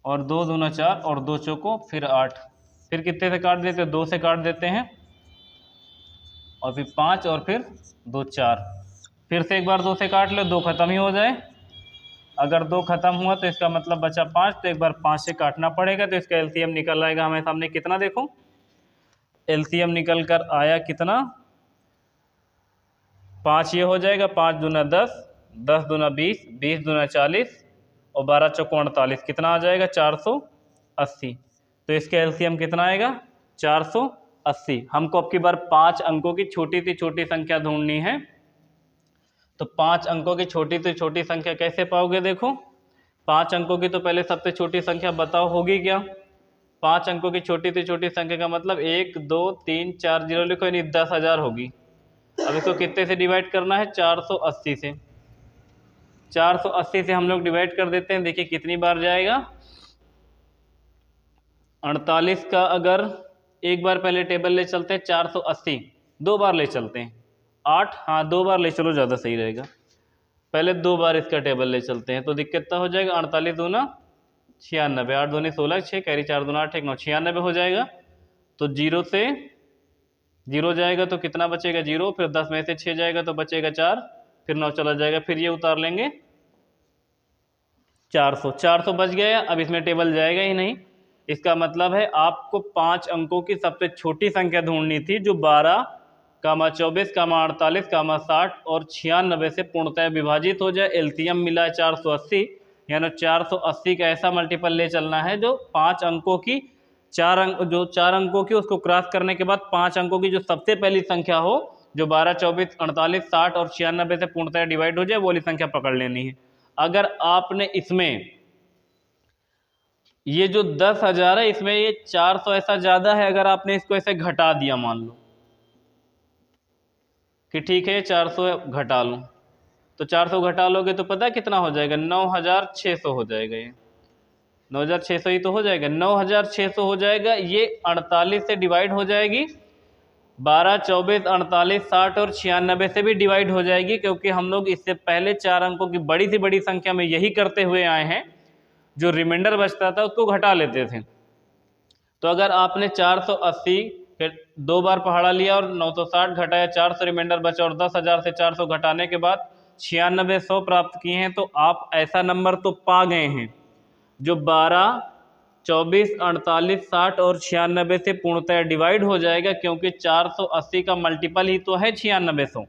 और 2 दूना 4 और 2 चौको फिर 8, फिर कितने से काट देते? 2 से काट देते हैं, और फिर 5 और फिर 2 4, फिर से एक बार 2 से काट लो, 2 खत्म ही हो जाए। अगर 2 खत्म हुआ तो इसका मतलब बचा 5, तो एक बार 5 से काटना पड़ेगा, तो इसका एलसीएम निकल आएगा हमें सामने कितना? देखो एलसीएम निकल कर आया कितना? 5 ये हो जाएगा, 5 दूना 10, 10 दूना 20, 20 दूना 40 और 12 चौको 48, कितना आ जाएगा? 480। तो इसका एलसीएम कितना आएगा? 480। हमको अब की बार 5 अंकों की छोटी सी छोटी संख्या ढूंढनी है। तो 5 अंकों की छोटी से छोटी संख्या कैसे पाओगे? देखो 5 अंकों की तो पहले सबसे छोटी संख्या बताओ होगी क्या? 5 अंकों की छोटी से छोटी संख्या का मतलब 1 2 3 4 0 लिखो, यानी 10,000 होगी। अब इसको कितने से डिवाइड करना है? 480 से। 480 से हम लोग डिवाइड कर देते हैं। देखिए कितनी बार जाएगा? 48 का अगर एक बार पहले टेबल ले चलते हैं, 480 2 बार ले चलते हैं, 8, हाँ 2 बार ले चलो, ज़्यादा सही रहेगा। पहले 2 बार इसका टेबल ले चलते हैं, तो दिक्कत कितना हो जाएगा? 48 दूना 96, 8 दूनी 16, 6 कैरी 4 दूना 8, 1 9, 96 हो जाएगा। तो 0 से 0 जाएगा तो कितना बचेगा? 0, फिर 10 में से 6 जाएगा तो बचेगा 4, फिर 9 चला जाएगा, फिर ये उतार लेंगे 400, 400 बच गया। अब इसमें टेबल जाएगा ही नहीं। इसका मतलब है आपको 5 अंकों की सबसे छोटी संख्या ढूंढनी थी जो 12, 24, 48, 60 और 96 से पूर्णतः विभाजित हो जाए। एलसीएम मिला है 480, यानी 480 का ऐसा मल्टीपल ले चलना है जो 5 अंकों की 4 अंकों की उसको क्रॉस करने के बाद 5 अंकों की जो सबसे पहली संख्या हो, जो 12, 24, 48, 60 और 96 से पूर्णतः डिवाइड हो जाए, वो वाली संख्या पकड़ लेनी है। अगर आपने इसमें ये जो 10,000 है, इसमें ये 400 ऐसा ज़्यादा है, अगर आपने इसको ऐसे घटा दिया, मान लो कि ठीक है 400 घटा लूँ, तो 400 घटा लोगे तो पता कितना हो जाएगा? 9,600 हो जाएगा। ये 9,600 ही तो हो जाएगा, 9,600 हो जाएगा। ये 48 से डिवाइड हो जाएगी, 12, 24, 48, 60 और 96 से भी डिवाइड हो जाएगी, क्योंकि हम लोग इससे पहले 4 अंकों की बड़ी से बड़ी संख्या में यही करते हुए आए हैं, जो रिमाइंडर बचता था उसको घटा लेते थे। तो अगर आपने 480 फिर 2 बार पहाड़ा लिया और 960 घटाया 400 रिमाइंडर बचा, और 10,000 से 400 घटाने के बाद 9600 प्राप्त किए हैं। तो आप ऐसा नंबर तो पा गए हैं जो 12, 24, 48, 60 और 96 से पूर्णतः डिवाइड हो जाएगा, क्योंकि 480 का मल्टीपल ही तो है 9600।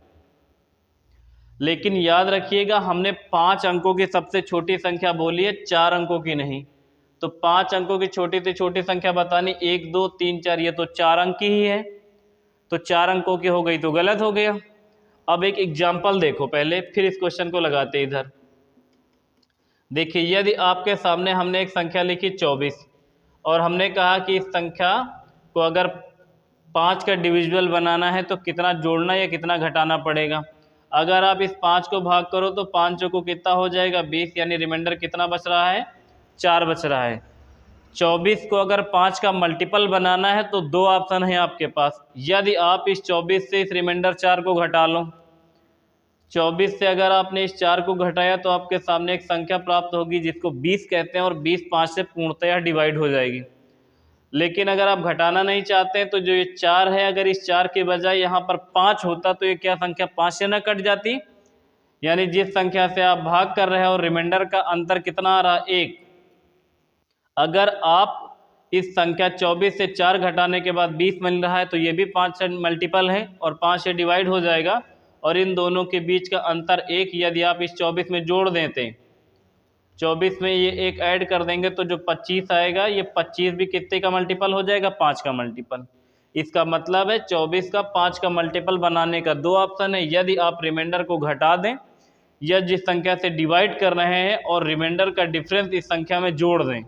लेकिन याद रखिएगा हमने 5 अंकों की सबसे छोटी संख्या बोली है, 4 अंकों की नहीं। तो 5 अंकों की छोटी से छोटी संख्या बतानी 1, 2, 3, 4, ये तो 4 अंक की ही है, तो 4 अंकों की हो गई तो गलत हो गया। अब एक एग्जाम्पल देखो पहले, फिर इस क्वेश्चन को लगाते इधर। देखिए यदि आपके सामने हमने एक संख्या लिखी 24 और हमने कहा कि इस संख्या को अगर 5 का डिविजिबल बनाना है तो कितना जोड़ना या कितना घटाना पड़ेगा। अगर आप इस 5 को भाग करो तो 5 को कितना हो जाएगा 20, यानी रिमाइंडर कितना बच रहा है 4 बच रहा है। 24 को अगर 5 का मल्टीपल बनाना है तो 2 ऑप्शन है आपके पास। यदि आप इस 24 से इस रिमाइंडर 4 को घटा लो, 24 से अगर आपने इस 4 को घटाया तो आपके सामने एक संख्या प्राप्त होगी जिसको 20 कहते हैं, और 20 5 से पूर्णतया डिवाइड हो जाएगी। लेकिन अगर आप घटाना नहीं चाहते हैं तो जो ये 4 है, अगर इस 4 के बजाय यहाँ पर 5 होता तो ये क्या संख्या 5 से न कट जाती, यानी जिस संख्या से आप भाग कर रहे हैं और रिमाइंडर का अंतर कितना आ रहा 1। अगर आप इस संख्या 24 से 4 घटाने के बाद 20 मिल रहा है तो ये भी 5 से मल्टीपल है और 5 से डिवाइड हो जाएगा, और इन दोनों के बीच का अंतर 1। यदि आप इस 24 में जोड़ देते, 24 में ये 1 ऐड कर देंगे तो जो 25 आएगा, ये 25 भी कितने का मल्टीपल हो जाएगा 5 का मल्टीपल। इसका मतलब है 24 का 5 का मल्टीपल बनाने का 2 ऑप्शन है। यदि आप रिमाइंडर को घटा दें या जिस संख्या से डिवाइड कर रहे हैं और रिमाइंडर का डिफरेंस इस संख्या में जोड़ दें,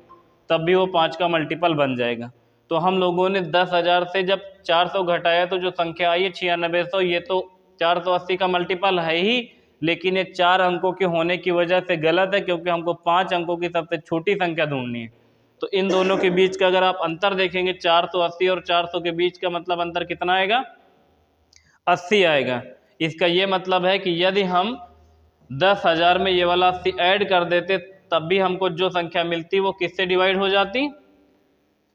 तब भी वो 5 का मल्टीपल बन जाएगा। तो हम लोगों ने 10,000 से जब 400 घटाया तो जो संख्या आई है 9600, ये तो 480 का मल्टीपल है ही, लेकिन ये 4 अंकों के होने की वजह से गलत है, क्योंकि हमको 5 अंकों की सबसे छोटी संख्या ढूंढनी है। तो इन दोनों के बीच का अगर आप अंतर देखेंगे 480 और 400 के बीच का मतलब अंतर कितना आएगा 80 आएगा। इसका ये मतलब है कि यदि हम 10,000 में ये वाला 80 ऐड कर देते तब भी हमको जो संख्या मिलती वो किससे डिवाइड हो जाती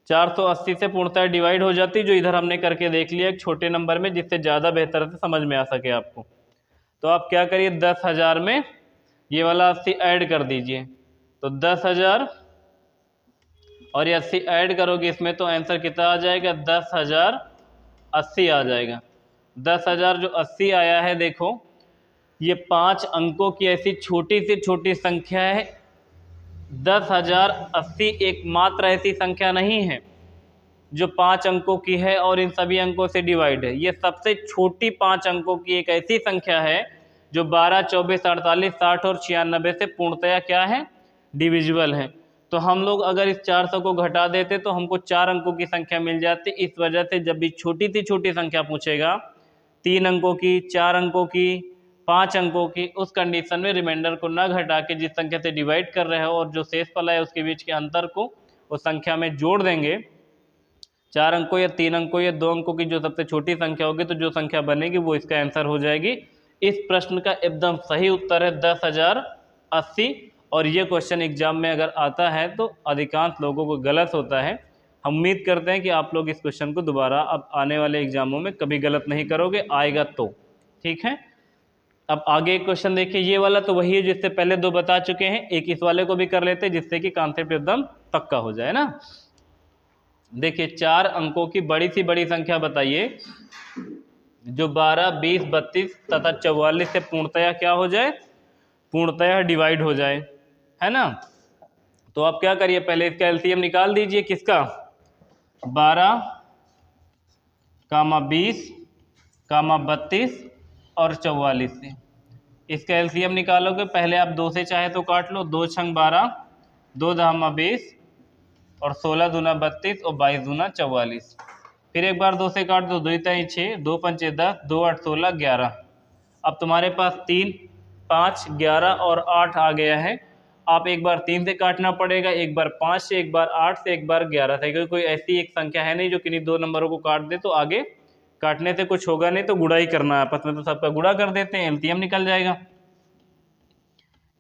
480 से पूर्णतः डिवाइड हो जाती, जो इधर हमने करके देख लिया एक छोटे नंबर में, जिससे ज़्यादा बेहतर से समझ में आ सके आपको। तो आप क्या करिए 10,000 में ये वाला 80 ऐड कर दीजिए, तो 10,000 और ये 80 ऐड करोगे इसमें तो आंसर कितना आ जाएगा 10,080 आ जाएगा। 10,000 जो 80 आया है, देखो ये 5 अंकों की ऐसी छोटी से छोटी संख्या है। 10,080 एकमात्र ऐसी संख्या नहीं है जो 5 अंकों की है और इन सभी अंकों से डिवाइड है। ये सबसे छोटी 5 अंकों की एक ऐसी संख्या है जो 12, 24, 48, 60 और 96 से पूर्णतया क्या है डिविजिबल है। तो हम लोग अगर इस 400 को घटा देते तो हमको 4 अंकों की संख्या मिल जाती। इस वजह से जब भी छोटी से छोटी संख्या पूछेगा 3 अंकों की, 4 अंकों की, 5 अंकों की, उस कंडीशन में रिमाइंडर को न घटा के जिस संख्या से डिवाइड कर रहे हो और जो शेष फल है उसके बीच के अंतर को उस संख्या में जोड़ देंगे। 4 अंकों या 3 अंकों या 2 अंकों की जो सबसे छोटी संख्या होगी तो जो संख्या बनेगी वो इसका आंसर हो जाएगी। इस प्रश्न का एकदम सही उत्तर है 10,080। और ये क्वेश्चन एग्जाम में अगर आता है तो अधिकांश लोगों को गलत होता है। हम उम्मीद करते हैं कि आप लोग इस क्वेश्चन को दोबारा अब आने वाले एग्जामों में कभी गलत नहीं करोगे, आएगा तो ठीक है। अब आगे एक क्वेश्चन देखिए, ये वाला तो वही है जिससे पहले 2 बता चुके हैं, एक इस वाले को भी कर लेते हैं जिससे कि कॉन्सेप्ट एकदम पक्का हो जाए ना। देखिए 4 अंकों की बड़ी सी बड़ी संख्या बताइए जो 12, 20, 32 तथा 44 से पूर्णतया क्या हो जाए पूर्णतया डिवाइड हो जाए, है ना। तो आप क्या करिए पहले इसका एलसीएम निकाल दीजिए, किसका 12, 20, 32 और 44 से। इसका एलसीएम निकालोगे, पहले आप 2 से चाहे तो काट लो, 2 छंग 12, 2 दहमा 20 और 16 दूना 32 और 22 दूना 44। फिर एक बार 2 से काट दो, 2 ताई 6, 2 पंचे 10, 2 8 16 11। अब तुम्हारे पास 3, 5, 11 और 8 आ गया है। आप एक बार 3 से काटना पड़ेगा, एक बार 5 से, एक बार 8 से, एक बार 11 से, क्योंकि कोई ऐसी एक संख्या है नहीं जो किन्हीं 2 नंबरों को काट दे। तो आगे काटने से कुछ होगा नहीं, तो गुणा ही करना है आपस में, तो सबका गुणा कर देते हैं, एलसीएम निकल जाएगा।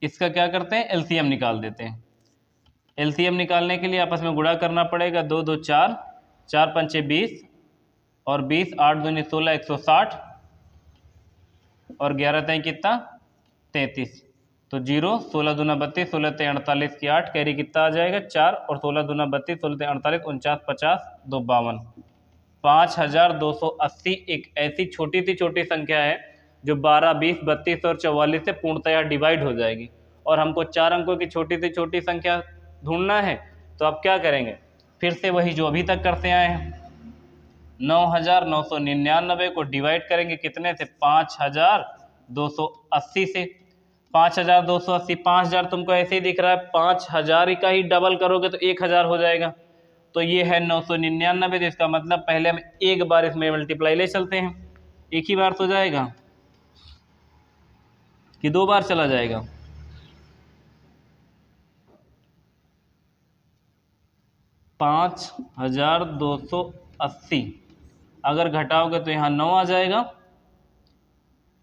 इसका क्या करते हैं एलसीएम निकाल देते हैं। एलसीएम निकालने के लिए आपस में गुणा करना पड़ेगा, 2 2 4, 4 पंचे 20 और 20, 8 दूनी 16, 160 और 11 तय कितना 33। तो 0, 16 दूना 32, 16 तय 48 की 8, कैरी कितना आ जाएगा 4 और 16 दूना 32, 16 तय 48, 49, 50, 2 52। 5280 एक ऐसी छोटी सी छोटी संख्या है जो 12, 20, 32 और 44 से पूर्णतया डिवाइड हो जाएगी, और हमको 4 अंकों की छोटी सी छोटी संख्या ढूंढना है। तो आप क्या करेंगे, फिर से वही जो अभी तक करते आए हैं, 9999 को डिवाइड करेंगे कितने से 5280 से। 5280, 5000 तुमको ऐसे ही दिख रहा है, 5000 का ही डबल करोगे तो 1000 हो जाएगा। तो ये है 999, तो इसका मतलब पहले हम एक बार इसमें मल्टीप्लाई ले चलते हैं। एक ही बार तो जाएगा कि 2 बार चला जाएगा? पाँच 5280 अगर घटाओगे तो यहाँ 9 आ जाएगा,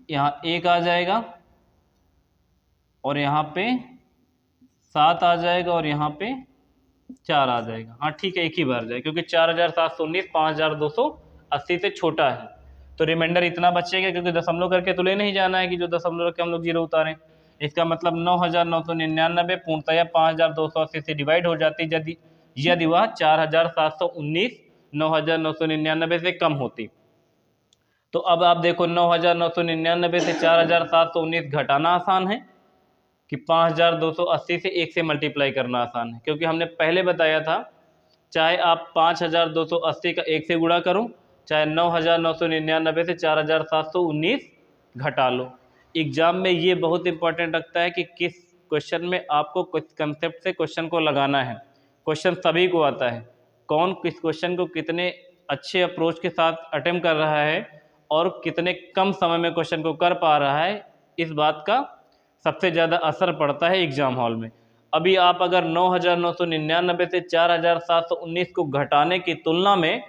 यहाँ 1 आ जाएगा और यहाँ पे 7 आ जाएगा और यहाँ पे 4 आ जाएगा। हाँ ठीक है, एक ही बार जाएगा क्योंकि 4719 5280 से छोटा है। तो रिमाइंडर इतना बचेगा क्योंकि दशमलव करके तो ले नहीं जाना है कि जो दशमलव रख के हम लोग 0 उतारें। इसका मतलब 9999 पूर्णतया 5280 से डिवाइड हो जाती यदि वह 4719 9999 से कम होती। तो अब आप देखो 9999 से 4719 घटाना आसान है कि 5280 से 1 से मल्टीप्लाई करना आसान है, क्योंकि हमने पहले बताया था चाहे आप 5280 का 1 से गुणा करो, चाहे 9999 से 4719 घटा लो। एग्जाम में ये बहुत इंपॉर्टेंट रखता है कि किस क्वेश्चन में आपको किस कंसेप्ट से क्वेश्चन को लगाना है। क्वेश्चन सभी को आता है, कौन किस क्वेश्चन को कितने अच्छे अप्रोच के साथ अटेम्प्ट कर रहा है और कितने कम समय में क्वेश्चन को कर पा रहा है, इस बात का सबसे ज़्यादा असर पड़ता है एग्ज़ाम हॉल में। अभी आप अगर 9999 से 4719 को घटाने की तुलना में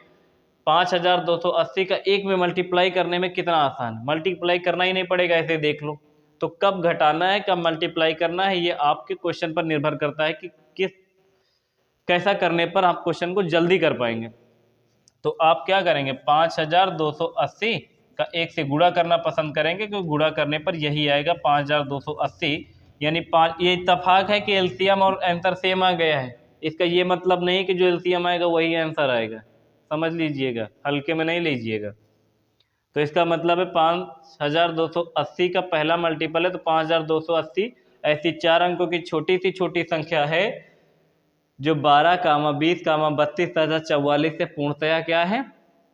5280 का 1 में मल्टीप्लाई करने में कितना आसान, मल्टीप्लाई करना ही नहीं पड़ेगा, ऐसे देख लो। तो कब घटाना है कब मल्टीप्लाई करना है ये आपके क्वेश्चन पर निर्भर करता है कि कैसा करने पर आप क्वेश्चन को जल्दी कर पाएंगे। तो आप क्या करेंगे, 5280 का 1 से गुणा करना पसंद करेंगे क्योंकि गुणा करने पर यही आएगा 5280, यानी 5। ये इत्तेफाक है कि एलसीएम और आंसर सेम आ गया है, इसका ये मतलब नहीं कि जो एलसीएम आएगा वही आंसर आएगा, समझ लीजिएगा, हल्के में नहीं लीजिएगा। तो इसका मतलब है 5280 का पहला मल्टीपल है, तो 5280 ऐसी 4 अंकों की छोटी सी छोटी संख्या है जो 12, 20, 32 तथा 44 से पूर्णतया क्या है,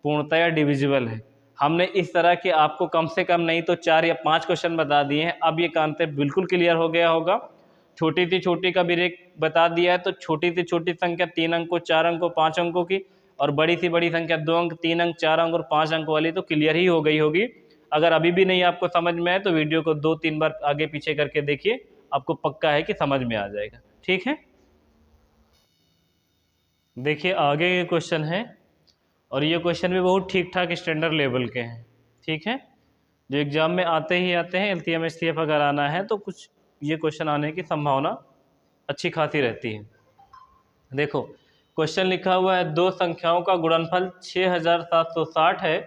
पूर्णतया डिविजिबल है। हमने इस तरह के आपको कम से कम नहीं तो 4 या 5 क्वेश्चन बता दिए हैं। अब ये कॉन्सेप्ट बिल्कुल क्लियर हो गया होगा। छोटी सी छोटी का भी रेट बता दिया है, तो छोटी सी छोटी संख्या 3 अंकों, 4 अंकों, 5 अंकों की, और बड़ी सी बड़ी संख्या 2 अंक, 3 अंक, 4 अंक और 5 अंक वाली तो क्लियर ही हो गई होगी। अगर अभी भी नहीं आपको समझ में आए तो वीडियो को 2-3 बार आगे पीछे करके देखिए, आपको पक्का है कि समझ में आ जाएगा। ठीक है, देखिए आगे के क्वेश्चन है, और ये क्वेश्चन भी बहुत ठीक ठाक स्टैंडर्ड लेवल के हैं। ठीक है, जो एग्ज़ाम में आते ही आते हैं, एलसीएम एचसीएफ अगर आना है तो कुछ ये क्वेश्चन आने की संभावना अच्छी खासी रहती है। देखो क्वेश्चन लिखा हुआ है, दो संख्याओं का गुणनफल 6760 है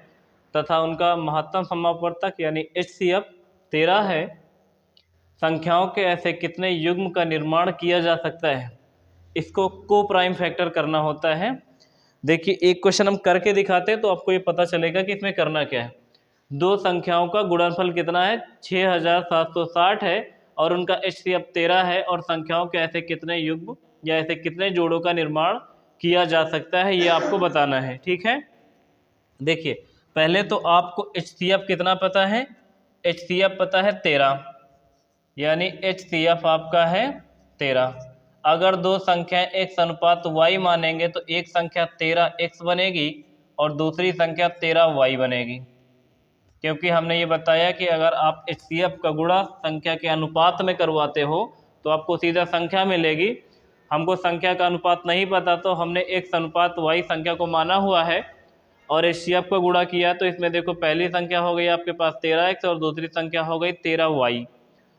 तथा उनका महत्तम समापवर्तक यानी एचसीएफ 13 है। संख्याओं के ऐसे कितने युग्म का निर्माण किया जा सकता है? इसको को प्राइम फैक्टर करना होता है। देखिए एक क्वेश्चन हम करके दिखाते हैं तो आपको ये पता चलेगा कि इसमें करना क्या है। दो संख्याओं का गुणनफल कितना है, 6760 है, और उनका एचसीएफ 13 है, और संख्याओं के ऐसे कितने युग्म या ऐसे कितने जोड़ों का निर्माण किया जा सकता है ये आपको बताना है। ठीक है, देखिए पहले तो आपको एचसीएफ कितना पता है, एचसीएफ पता है 13, यानी एचसीएफ आपका है 13। अगर दो संख्याएं x अनुपात y मानेंगे तो एक संख्या 13x बनेगी और दूसरी संख्या 13y बनेगी, क्योंकि हमने ये बताया कि अगर आप एचसीएफ का गुणा संख्या के अनुपात में करवाते हो तो आपको सीधा संख्या मिलेगी। हमको संख्या का अनुपात नहीं पता तो हमने x अनुपात y संख्या को माना हुआ है और एचसीएफ को गुणा किया, तो इसमें देखो पहली संख्या हो गई आपके पास 13x और दूसरी संख्या हो गई 13y,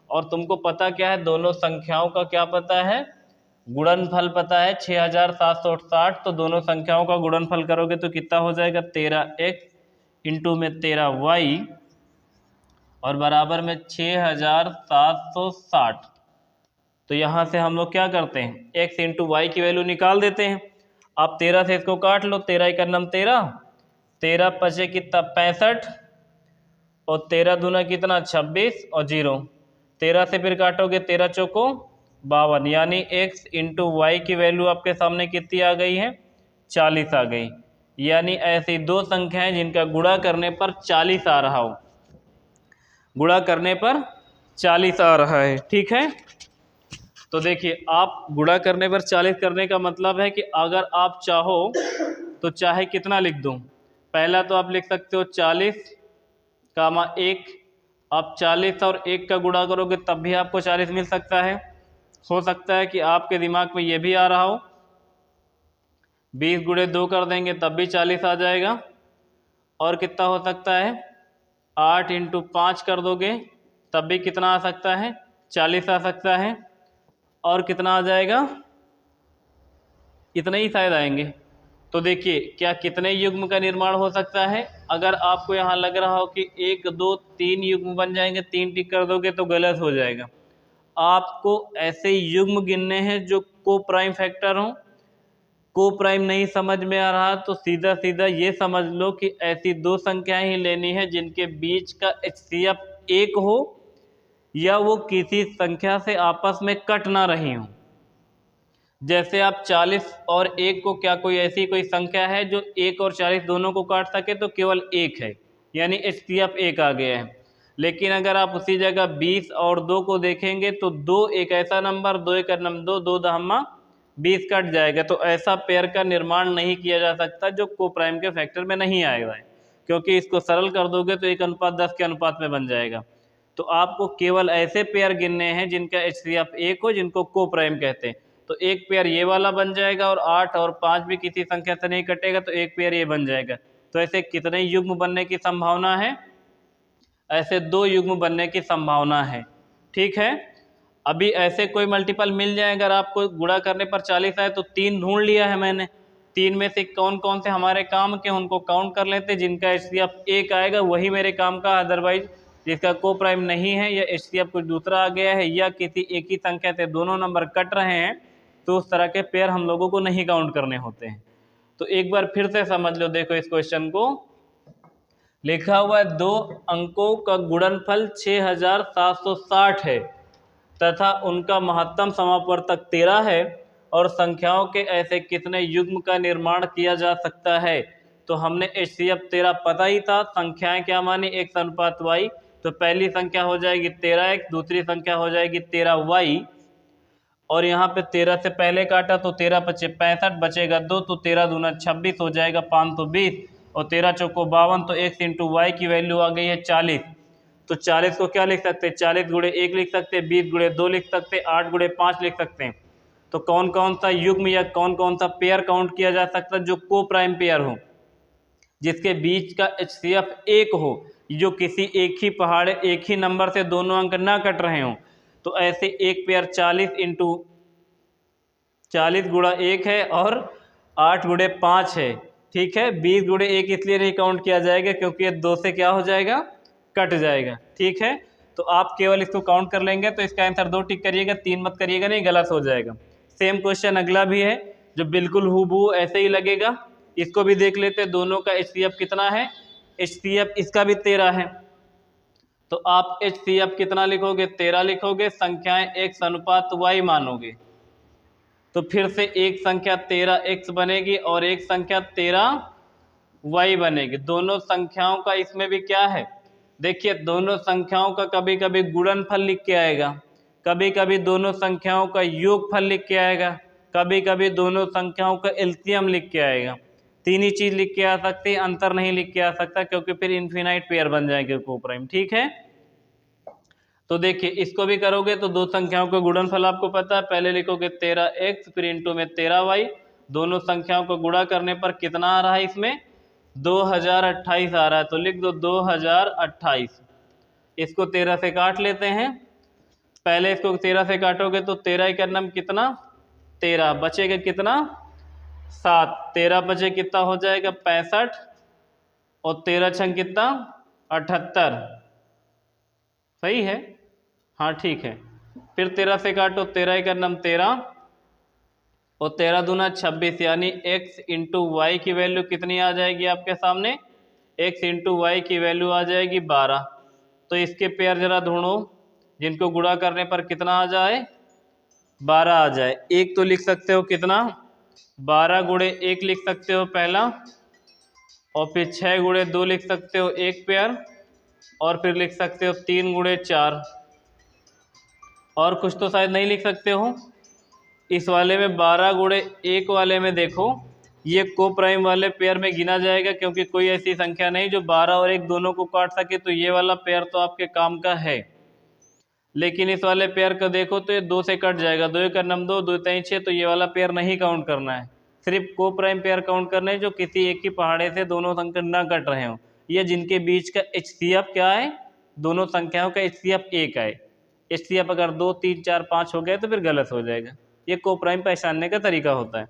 और तुमको पता क्या है, दोनों संख्याओं का क्या पता है, गुणनफल पता है 6760, तो दोनों संख्याओं का गुणनफल करोगे तो कितना हो जाएगा 13x इंटू में 13y और बराबर में 6760। तो यहाँ से हम लोग क्या करते हैं, x इंटू वाई की वैल्यू निकाल देते हैं। आप 13 से इसको काट लो, 13 का नम 13, 13 पचे कितना 65 और 13 दूना कितना 26 और 0, 13 से फिर काटोगे 13 चौको 52, यानी x इंटू वाई की वैल्यू आपके सामने कितनी आ गई है 40 आ गई। यानी ऐसी दो संख्याएं जिनका गुणा करने पर 40 आ रहा हो, गुणा करने पर 40 आ रहा है। ठीक है, तो देखिए आप गुणा करने पर 40 करने का मतलब है कि अगर आप चाहो तो चाहे कितना लिख दूं, पहला तो आप लिख सकते हो 40 कामा 1, आप 40 और 1 का गुणा करोगे तब भी आपको 40 मिल सकता है। हो सकता है कि आपके दिमाग में ये भी आ रहा हो 20 गुणे 2 कर देंगे तब भी 40 आ जाएगा, और कितना हो सकता है 8 इंटू 5 कर दोगे तब भी कितना आ सकता है 40 आ सकता है, और कितना आ जाएगा, इतने ही शायद आएंगे। तो देखिए क्या कितने युग्म का निर्माण हो सकता है। अगर आपको यहाँ लग रहा हो कि 1 2 3 युग्म बन जाएंगे, 3 टिक कर दोगे तो गलत हो जाएगा। आपको ऐसे युग्म गिनने हैं जो को प्राइम फैक्टर हो। को प्राइम नहीं समझ में आ रहा तो सीधा सीधा ये समझ लो कि ऐसी दो संख्याएं ही लेनी है जिनके बीच का HCF 1 हो या वो किसी संख्या से आपस में कट ना रही हो। जैसे आप 40 और 1 को, क्या कोई ऐसी कोई संख्या है जो 1 और 40 दोनों को काट सके, तो केवल 1 है, यानी HCF 1 आ गया है। लेकिन अगर आप उसी जगह 20 और 2 को देखेंगे तो 2 एक ऐसा नंबर, 2 एक नंबर 2, 2 दहम्मा 20 कट जाएगा। तो ऐसा पेयर का निर्माण नहीं किया जा सकता जो को प्राइम के फैक्टर में नहीं आएगा, क्योंकि इसको सरल कर दोगे तो 1:10 के अनुपात में बन जाएगा। तो आपको केवल ऐसे पेयर गिनने हैं जिनका HCF 1 हो, जिनको को प्राइम कहते हैं। तो एक पेयर ये वाला बन जाएगा और 8 और 5 भी किसी संख्या से नहीं कटेगा, तो एक पेयर ये बन जाएगा। तो ऐसे कितने युग्म बनने की संभावना है, ऐसे 2 युग्म बनने की संभावना है। ठीक है, अभी ऐसे कोई मल्टीपल मिल जाए, अगर आपको गुणा करने पर 40 आए तो 3 ढूंढ लिया है मैंने, 3 में से कौन कौन से हमारे काम के उनको काउंट कर लेते, जिनका HCF 1 आएगा वही मेरे काम का, अदरवाइज जिसका को प्राइम नहीं है या HCF कुछ दूसरा आ गया है या किसी एक ही संख्या से दोनों नंबर कट रहे हैं, तो उस तरह के पेयर हम लोगों को नहीं काउंट करने होते हैं। तो एक बार फिर से समझ लो, देखो इस क्वेश्चन को लिखा हुआ है 2 अंकों का गुणनफल 6760 है तथा उनका महत्तम समापवर्तक 13 है, और संख्याओं के ऐसे कितने युग्म का निर्माण किया जा सकता है। तो हमने HCF 13 पता ही था, संख्याएं क्या मानी x अनुपात y, तो पहली संख्या हो जाएगी 13x, दूसरी संख्या हो जाएगी 13y, और यहाँ पे 13 से पहले काटा तो 13 पचे 65 बचेगा 2, तो 13 दूना 26 हो जाएगा 520, और 13 चौको 52, तो x इंटू वाई की वैल्यू आ गई है 40। तो 40 को क्या लिख सकते हैं, 40 गुणे 1 लिख सकते हैं, 20 गुणे 2 लिख सकते हैं, 8 गुणे 5 लिख सकते हैं। तो कौन कौन सा युग्म या कौन कौन सा पेयर काउंट किया जा सकता है जो को प्राइम पेयर हो, जिसके बीच का HCF 1 हो, जो किसी एक ही पहाड़ एक ही नंबर से दोनों अंक ना कट रहे हों। तो ऐसे एक पेयर 40 इंटू 40 गुणा 1 है और 8 गुणे 5 है। ठीक है, 20 गुणे 1 इसलिए नहीं काउंट किया जाएगा क्योंकि ये 2 से क्या हो जाएगा, कट जाएगा। ठीक है, तो आप केवल इसको काउंट कर लेंगे, तो इसका आंसर 2 टिक करिएगा, 3 मत करिएगा, नहीं गलत हो जाएगा। सेम क्वेश्चन अगला भी है जो बिल्कुल हूबहू ऐसे ही लगेगा, इसको भी देख लेते हैं। दोनों का HCF कितना है, HCF इसका भी 13 है, तो आप HCF कितना लिखोगे, 13 लिखोगे, संख्याएं x अनुपात y मानोगे, तो फिर से एक संख्या 13x बनेगी और एक संख्या 13y बनेगी। दोनों संख्याओं का इसमें भी क्या है, देखिए दोनों संख्याओं का कभी कभी गुणनफल लिख के आएगा, कभी कभी दोनों संख्याओं का योगफल लिख के आएगा, कभी कभी दोनों संख्याओं का एलसीएम लिख के आएगा। तीन ही चीज लिख के आ सकती है, अंतर नहीं लिख के आ सकता, क्योंकि फिर इन्फिनाइट पेयर बन जाएंगे को प्राइम। ठीक है, तो देखिए इसको भी करोगे तो दो संख्याओं का गुणनफल आपको पता है, पहले लिखोगे 13x फिर इंटू में 13y, दोनों संख्याओं को गुणा करने पर कितना आ रहा है, इसमें 2028 आ रहा है, तो लिख दो 2028। इसको 13 से काट लेते हैं, पहले इसको 13 से काटोगे तो 13 का नम कितना 13, बचेगा कितना 7, 13 बचे कितना हो जाएगा 65 और 13 छंग कितना 78, सही है, हाँ ठीक है। फिर 13 से काटो, 13 का नम 13 और 13 दूना 26, यानी x इंटू वाई की वैल्यू कितनी आ जाएगी आपके सामने, x इंटू वाई की वैल्यू आ जाएगी 12। तो इसके पेयर जरा ढूंढो जिनको गुणा करने पर कितना आ जाए 12 आ जाए। एक तो लिख सकते हो कितना 12 गुणे 1 लिख सकते हो पहला, और फिर 6 गुणे 2 लिख सकते हो एक पेयर, और फिर लिख सकते हो 3 गुणे 4, और कुछ तो शायद नहीं लिख सकते हो। इस वाले में 12 गुणे 1 वाले में देखो ये को प्राइम वाले पेयर में गिना जाएगा, क्योंकि कोई ऐसी संख्या नहीं जो 12 और 1 दोनों को काट सके, तो ये वाला पेयर तो आपके काम का है। लेकिन इस वाले पेयर को देखो तो ये 2 से कट जाएगा, 2 का नम 2, 2 3 6, तो ये वाला पेयर नहीं काउंट करना है, सिर्फ को प्राइम पेयर काउंट करना है जो किसी एक ही पहाड़े से दोनों संख्या ना कट रहे हो, ये जिनके बीच का HCF क्या है, दोनों संख्याओं का HCF 1 है। HCF अगर 2 3 4 5 हो गए तो फिर गलत हो जाएगा। ये को प्राइम पहचानने का तरीका होता है।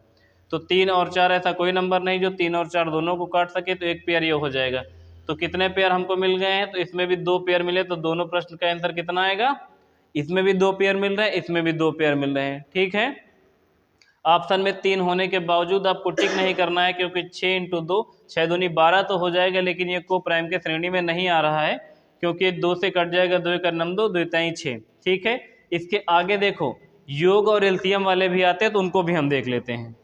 तो 3 और 4 ऐसा कोई नंबर नहीं जो 3 और 4 दोनों को काट सके, तो एक पेयर ये हो जाएगा। तो कितने पेयर हमको मिल गए हैं, तो इसमें भी 2 पेयर मिले, तो दोनों प्रश्न का आंसर कितना आएगा, इसमें भी 2 पेयर मिल रहे हैं, इसमें भी 2 पेयर मिल रहे हैं, ठीक है। ऑप्शन में 3 होने के बावजूद आपको टिक नहीं करना है, क्योंकि 6 इंटू 2 6 दूनी 12 तो हो जाएगा, लेकिन ये को प्राइम के श्रेणी में नहीं आ रहा है, क्योंकि 2 से कट जाएगा, 2 का नम 2, 2 3 6, ठीक है। इसके आगे देखो योग और एलसीएम वाले भी आते हैं, तो उनको भी हम देख लेते हैं।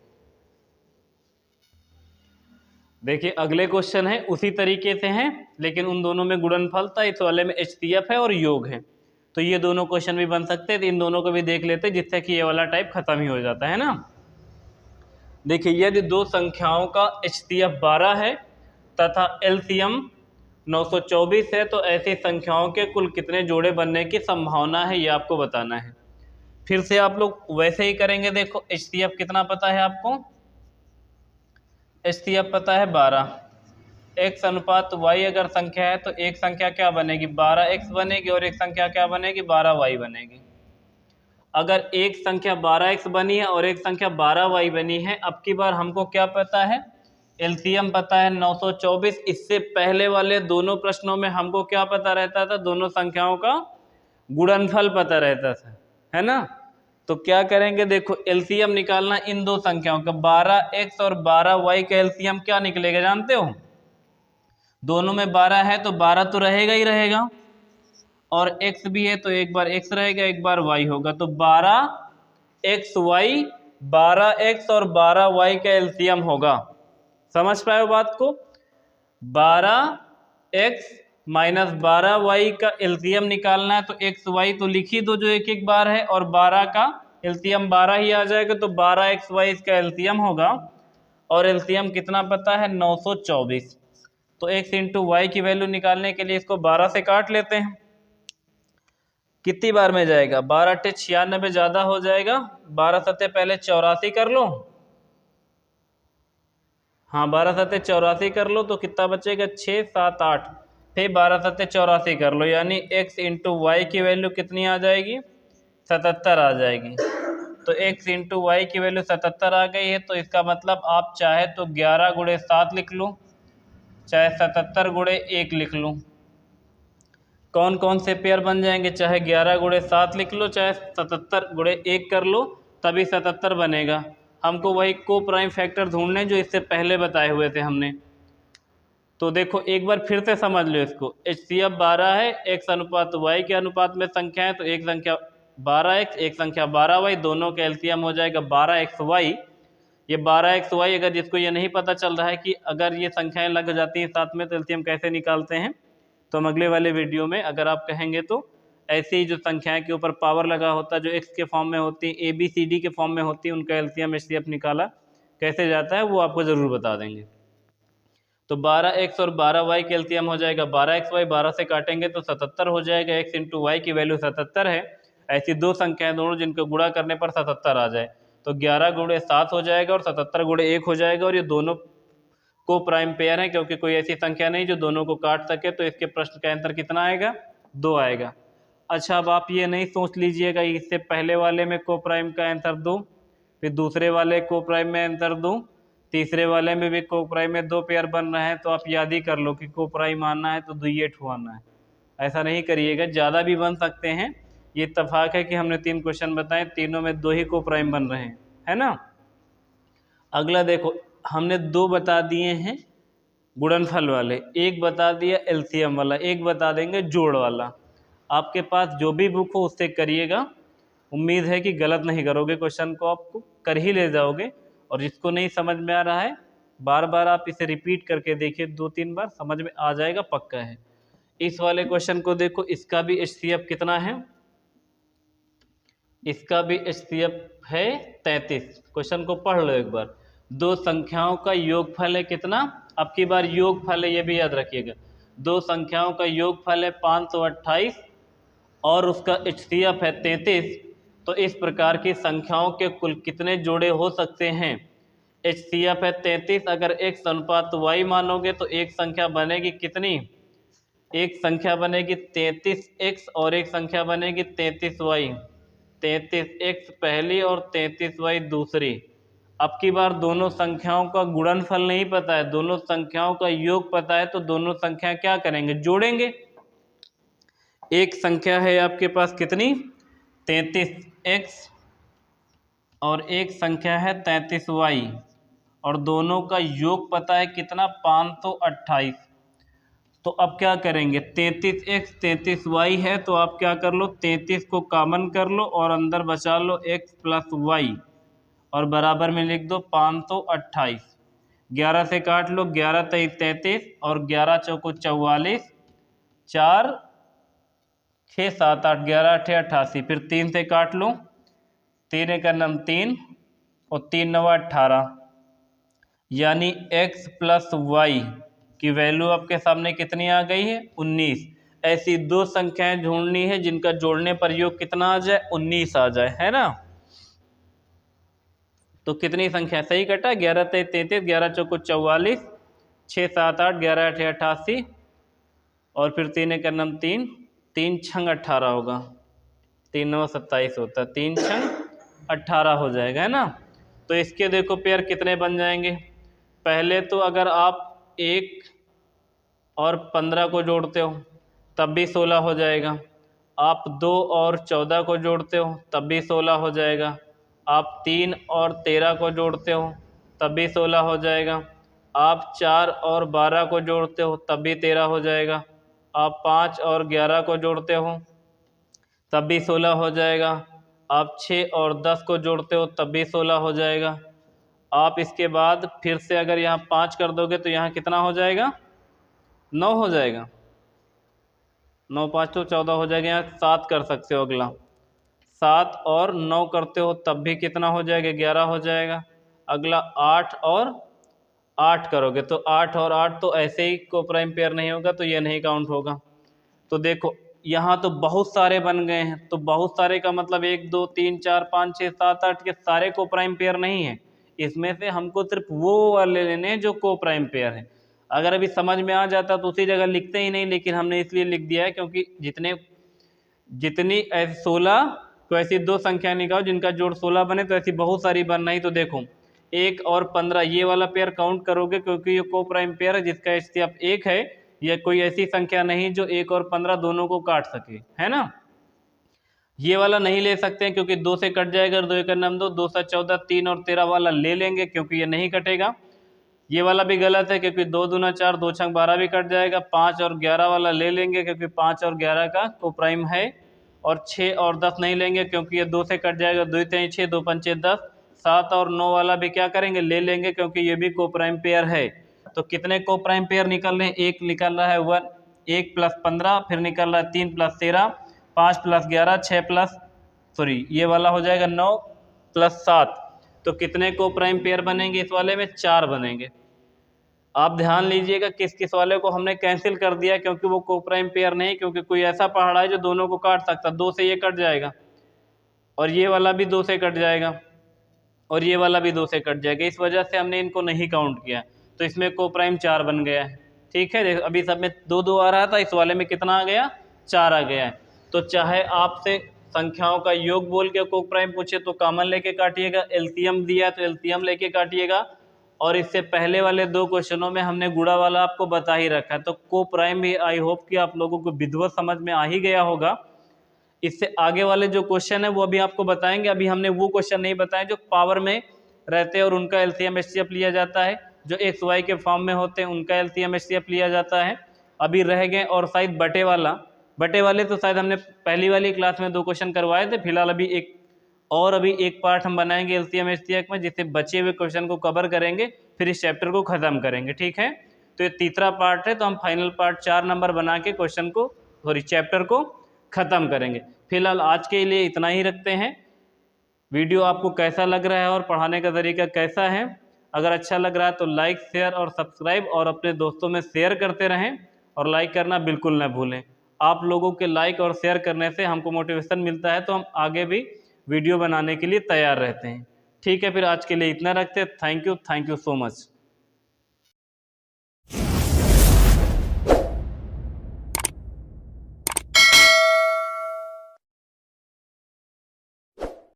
देखिए अगले क्वेश्चन है उसी तरीके से हैं, लेकिन उन दोनों में गुणनफल था, इस वाले में HCF है और योग है, तो ये दोनों क्वेश्चन भी बन सकते हैं। तो इन दोनों को भी देख लेते हैं, जिससे कि ये वाला टाइप खत्म ही हो जाता है ना। देखिए यदि दो संख्याओं का HCF 12 है तथा LCM 924 है, तो ऐसी संख्याओं के कुल कितने जोड़े बनने की संभावना है, ये आपको बताना है। फिर से आप लोग वैसे ही करेंगे। देखो HCF कितना पता है आपको, HCF पता है 12, x अनुपात y अगर संख्या है तो एक संख्या क्या बनेगी 12x बनेगी, और एक संख्या क्या बनेगी 12y बनेगी। अगर एक संख्या 12x बनी है और एक संख्या 12y बनी है, अब की बार हमको क्या पता है, एलसीएम पता है 924। इससे पहले वाले दोनों प्रश्नों में हमको क्या पता रहता था, दोनों संख्याओं का गुणनफल पता रहता था, है ना। तो क्या करेंगे, देखो एलसीएम निकालना इन दो संख्याओं का, 12x और 12y का एलसीएम क्या निकलेगा जानते हो, दोनों में 12 है तो 12 तो रहेगा ही रहेगा, और x भी है तो एक बार x रहेगा एक बार y होगा, तो 12xy 12x और 12y का एलसीएम होगा। समझ पाए बात को, 12x माइनस 12y का एलसीएम निकालना है, तो xy तो लिख ही दो जो एक एक बार है, और 12 का एलसीएम 12 ही आ जाएगा, तो 12xy इसका एलसीएम होगा, और एलसीएम कितना पता है 924। तो x इंटू वाई की वैल्यू निकालने के लिए इसको 12 से काट लेते हैं, कितनी बार में जाएगा, 12 × 96 ज़्यादा हो जाएगा, 12 सत्ते पहले 84 कर लो, हाँ 12 सत्ते 84 कर लो, तो कितना बचेगा 6 7 8, फिर 12 सत्ते 84 कर लो, यानी x इंटू वाई की वैल्यू कितनी आ जाएगी 77 आ जाएगी। तो x इंटू वाई की वैल्यू 77 आ गई है, तो इसका मतलब आप चाहे तो 11 × 7 लिख लो, चाहे 77 × 1 लिख लो। कौन कौन से पेयर बन जाएंगे, चाहे 11 × 7 लिख लो, चाहे 77 × 1 कर लो, तभी 77 बनेगा। हमको वही को प्राइम फैक्टर ढूंढने जो इससे पहले बताए हुए थे हमने। तो देखो एक बार फिर से समझ लो इसको, HCF 12 है, x अनुपात y के अनुपात में संख्या है, तो एक संख्या 12x एक संख्या 12y, दोनों का एलसीएम हो जाएगा 12xy। ये 12xy अगर जिसको ये नहीं पता चल रहा है कि अगर ये संख्याएं लग जाती हैं साथ में तो एलसीएम कैसे निकालते हैं, तो हम अगले वाले वीडियो में अगर आप कहेंगे तो ऐसे ही जो संख्याएं के ऊपर पावर लगा होता है, जो x के फॉर्म में होती है, ABCD के फॉर्म में होती है, उनका एलसीएम HCF निकाला कैसे जाता है वो आपको ज़रूर बता देंगे। तो 12x और 12y के एलसीएम हो जाएगा 12xy, 12 से काटेंगे तो 77 हो जाएगा, x इंटू वाई की वैल्यू 77 है। ऐसी दो संख्याएं दोनों जिनको गुणा करने पर 77 आ जाए, तो 11 × 7 हो जाएगा और 77 × 1 हो जाएगा, और ये दोनों को प्राइम पेयर है, क्योंकि कोई ऐसी संख्या नहीं जो दोनों को काट सके। तो इसके प्रश्न का आंसर कितना आएगा 2 आएगा। अच्छा अब आप ये नहीं सोच लीजिएगा इससे पहले वाले में को प्राइम का आंसर 2, फिर दूसरे वाले को प्राइम में एंटर दूँ, तीसरे वाले में भी को प्राइम में 2 पेयर बन रहे हैं, तो आप याद ही कर लो कि को प्राइम आना है तो दुइये ठो आना है। ऐसा नहीं करिएगा, ज़्यादा भी बन सकते हैं। ये इत्तेफाक है कि हमने 3 क्वेश्चन बताए, तीनों में 2 ही को प्राइम बन रहे हैं, है ना। अगला देखो, हमने 2 बता दिए हैं गुणनफल वाले, एक बता दिया एलसीएम वाला, एक बता देंगे जोड़ वाला। आपके पास जो भी बुक हो उससे करिएगा, उम्मीद है कि गलत नहीं करोगे, क्वेश्चन को आपको कर ही ले जाओगे। और जिसको नहीं समझ में आ रहा है बार बार आप इसे रिपीट करके देखिए, 2-3 बार समझ में आ जाएगा, पक्का है। इस वाले क्वेश्चन को देखो, इसका भी एचसीएफ कितना है, इसका भी एचसीएफ है 33। क्वेश्चन को पढ़ लो एक बार। 2 संख्याओं का योगफल है कितना, अब की बार योगफल है, ये भी याद रखिएगा। 2 संख्याओं का योगफल है 528 और उसका एचसीएफ है 33। तो इस प्रकार की संख्याओं के कुल कितने जोड़े हो सकते हैं। एचसीएफ है 33, अगर x अनुपात y मानोगे तो एक संख्या बनेगी कितनी, एक संख्या बनेगी 33x और एक संख्या बनेगी 33y। 33x पहली और 33y दूसरी। अब की बार दोनों संख्याओं का गुणनफल नहीं पता है, दोनों संख्याओं का योग पता है, तो दोनों संख्या क्या करेंगे, जोड़ेंगे। एक संख्या है आपके पास कितनी 33x और एक संख्या है 33y और दोनों का योग पता है कितना 528। तो अब क्या करेंगे, 33x 33y है, तो आप क्या कर लो 33 को कॉमन कर लो और अंदर बचा लो x प्लस y और बराबर में लिख दो 528। 11 से काट लो, 11 तेईस 33 और 11 चौको 44, 4 6 7 8 11 8 88, फिर 3 से काट लो, 3 का नम 3 और 3 9 18, यानी x प्लस वाई की वैल्यू आपके सामने कितनी आ गई है 19। ऐसी 2 संख्याएं ढूंढनी है जिनका जोड़ने पर योग कितना आ जाए 19 आ जाए, है ना। तो कितनी संख्या सही कटा, 11 तेईस 33, 11 चौको 44, 6 7 8 11 8 88 और फिर 3 का नम 3, 3 छंग 18 होगा, 3 9 27 होता है, 3 छंग 18 हो जाएगा, है ना। तो इसके देखो पेयर कितने बन जाएंगे। पहले तो अगर आप 1 और 15 को जोड़ते हो तब भी 16 हो जाएगा, आप 2 और 14 को जोड़ते हो तब भी 16 हो जाएगा, आप 3 और 13 को जोड़ते हो तब भी 16 हो जाएगा, आप 4 और 12 को जोड़ते हो तब भी 13 हो जाएगा, आप 5 और 11 को जोड़ते हो तब भी 16 हो जाएगा, आप 6 और 10 को जोड़ते हो तब भी 16 हो जाएगा। आप इसके बाद फिर से अगर यहाँ 5 कर दोगे तो यहाँ कितना हो जाएगा 9 हो जाएगा, 9 5 तो 14 हो जाएगा। यहाँ 7 कर सकते हो, अगला 7 और 9 करते हो तब भी कितना हो जाएगा 11 हो जाएगा। अगला 8 और 8 करोगे तो 8 और 8 तो ऐसे ही को प्राइम पेयर नहीं होगा, तो ये नहीं काउंट होगा। तो देखो यहाँ तो बहुत सारे बन गए हैं, तो बहुत सारे का मतलब 1 2 3 4 5 6 7 8 के सारे को प्राइम पेयर नहीं है, इसमें से हमको सिर्फ वो वाले लेने हैं जो को प्राइम पेयर है। अगर अभी समझ में आ जाता तो उसी जगह लिखते ही नहीं, लेकिन हमने इसलिए लिख दिया है क्योंकि जितनी ऐसी 16 तो ऐसी 2 संख्या निकालो जिनका जोड़ 16 बने, तो ऐसी बहुत सारी बनना ही। तो देखो 1 और 15 ये वाला पेयर काउंट करोगे क्योंकि ये को प्राइम पेयर है जिसका एचसीएफ 1 है, या कोई ऐसी संख्या नहीं जो 1 और 15 दोनों को काट सके, है ना। ये वाला नहीं ले सकते हैं क्योंकि 2 से कट जाएगा, 2 का नाम 2, 2 सा 14, 3 और 13 वाला ले लेंगे क्योंकि ये नहीं कटेगा। ये वाला भी गलत है क्योंकि 2 दूना 4, 2 छंग 12 भी कट जाएगा। 5 और 11 वाला ले लेंगे क्योंकि 5 और 11 का को प्राइम है, और 6 और 10 नहीं लेंगे क्योंकि ये 2 से कट जाएगा, 2 3 6, 2 5 10। 7 और 9 वाला भी क्या करेंगे ले लेंगे क्योंकि ये भी को प्राइम पेयर है। तो कितने को प्राइम पेयर निकल रहे हैं, एक निकल रहा है 1 प्लस 15, फिर निकल रहा है 3 प्लस 13, 5 प्लस 11, 6 प्लस ये वाला हो जाएगा 9 प्लस 7। तो कितने को प्राइम पेयर बनेंगे इस वाले में, 4 बनेंगे। आप ध्यान लीजिएगा किस किस वाले को हमने कैंसिल कर दिया क्योंकि वो को प्राइम पेयर नहीं, क्योंकि कोई ऐसा पहाड़ा है जो दोनों को काट सकता, 2 से ये कट जाएगा और ये वाला भी 2 से कट जाएगा और ये वाला भी 2 से कट जाएगा, इस वजह से हमने इनको नहीं काउंट किया। तो इसमें को प्राइम 4 बन गया है, ठीक है। अभी सब में 2 2 आ रहा था, इस वाले में कितना आ गया 4 आ गया है। तो चाहे आपसे संख्याओं का योग बोल के को प्राइम पूछे तो कॉमन लेके काटिएगा, एलसीएम दिया है तो एलसीएम लेके काटिएगा। और इससे पहले वाले 2 क्वेश्चनों में हमने गुणा वाला आपको बता ही रखा है, तो को प्राइम भी आई होप कि आप लोगों को विधिवत समझ में आ ही गया होगा। इससे आगे वाले जो क्वेश्चन है वो अभी आपको बताएंगे। अभी हमने वो क्वेश्चन नहीं बताए जो पावर में रहते हैं और उनका एलसीएम एचसीएफ लिया जाता है, जो एक्स वाई के फॉर्म में होते हैं उनका एलसीएम एचसीएफ लिया जाता है। अभी रह गए और शायद बटे वाले तो शायद हमने पहली वाली क्लास में 2 क्वेश्चन करवाए थे। फिलहाल अभी एक पार्ट हम बनाएंगे एलसीएम एचसीएफ में, जिससे बचे हुए क्वेश्चन को कवर करेंगे, फिर इस चैप्टर को खत्म करेंगे। ठीक है, तो ये तीसरा पार्ट है, तो हम फाइनल पार्ट 4 नंबर बना के क्वेश्चन को चैप्टर को खत्म करेंगे। फिलहाल आज के लिए इतना ही रखते हैं। वीडियो आपको कैसा लग रहा है और पढ़ाने का तरीका कैसा है? अगर अच्छा लग रहा है तो लाइक, शेयर और सब्सक्राइब और अपने दोस्तों में शेयर करते रहें, और लाइक करना बिल्कुल ना भूलें। आप लोगों के लाइक और शेयर करने से हमको मोटिवेशन मिलता है, तो हम आगे भी वीडियो बनाने के लिए तैयार रहते हैं। ठीक है, फिर आज के लिए इतना रखते हैं। Thank you so much.